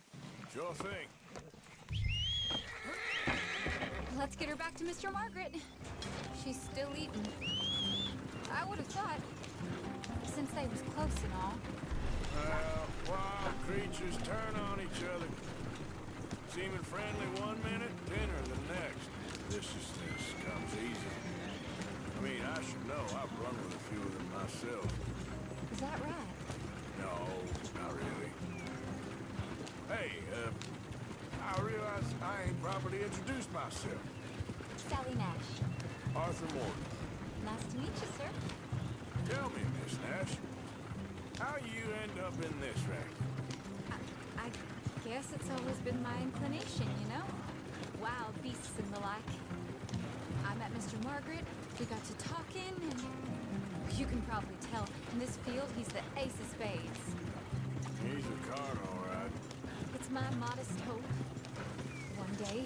Sure thing. Let's get her back to Mr. Margaret. She's still eating. I would have thought, since they was close and all. Wild creatures turn on each other. Seeming friendly one minute, dinner the next. This comes easy. I mean, I should know. I've run with a few of them myself. Is that right? No, not really. Hey, I realize I ain't properly introduced myself. Sally Nash. Arthur Morgan. Nice to meet you, sir. Tell me, Miss Nash, how you end up in this racket? I guess it's always been my inclination, you know? Wild beasts and the like. I met Mr. Margaret, we got to talking, and You can probably tell. In this field, he's the ace of spades. He's a card, all right. It's my modest hope, one day,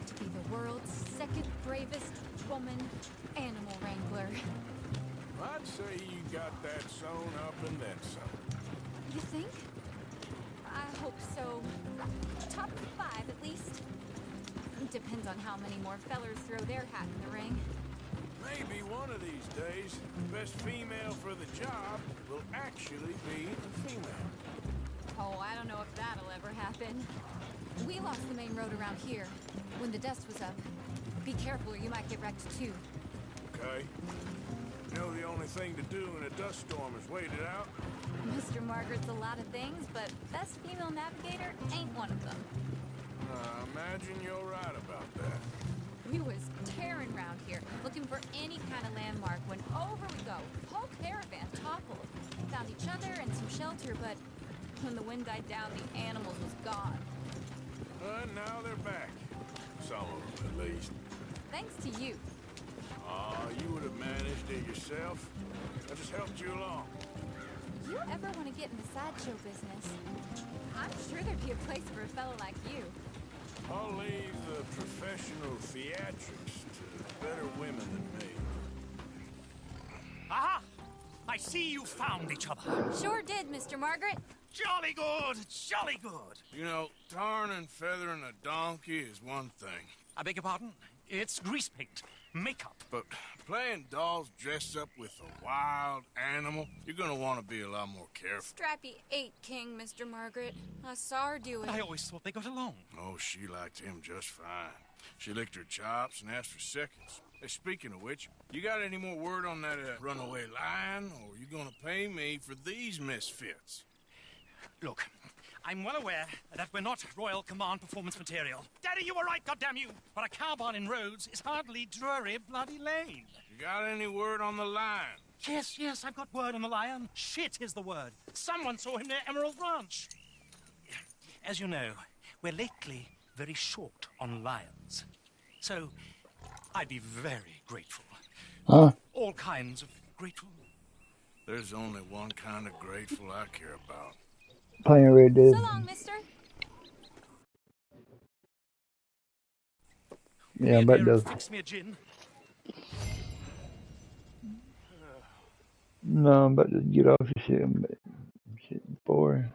to be the world's second bravest woman animal wrangler. I'd say you got that sewn up and then some. You think? I hope so. Top 5, at least. Depends on how many more fellers throw their hat in the ring. Maybe one of these days, the best female for the job will actually be a female. Oh, I don't know if that'll ever happen. We lost the main road around here when the dust was up. Be careful or you might get wrecked too. Okay. You know the only thing to do in a dust storm is wait it out? Mr. Margaret's a lot of things, but best female navigator ain't one of them. I imagine you're right about that. We was tearing around here, looking for any kind of landmark when over we go. Whole caravan toppled. Found each other and some shelter, but when the wind died down, the animals was gone. Now they're back. Some of them, at least. Thanks to you. You would have managed it yourself. I just helped you along. You ever want to get in the sideshow business? I'm sure there'd be a place for a fellow like you. I'll leave the professional theatrics to better women than me. Aha! I see you found each other. Sure did, Mr. Margaret. Jolly good, jolly good. You know, tarring and feathering a donkey is one thing. I beg your pardon? It's grease paint, makeup. But playing dolls dressed up with a wild animal, you're gonna want to be a lot more careful. Strappy ate King, Mr. Margaret. I saw her do it. I always thought they got along. Oh, she liked him just fine. She licked her chops and asked for seconds. Hey, speaking of which, you got any more word on that runaway lion, or are you gonna pay me for these misfits? Look, I'm well aware that we're not Royal Command performance material. Daddy, you were right, goddamn you! But a cow barn in Rhodes is hardly Drury Bloody Lane. You got any word on the lion? Yes, I've got word on the lion. Shit is the word. Someone saw him near Emerald Ranch. As you know, we're lately very short on lions. So, I'd be very grateful. Huh? All kinds of grateful. There's only one kind of grateful I care about. Playing Red Dead. So long, mister. Yeah, I'm about to. Fix me a gin. No, I'm about to get off the shit. Shit, boring.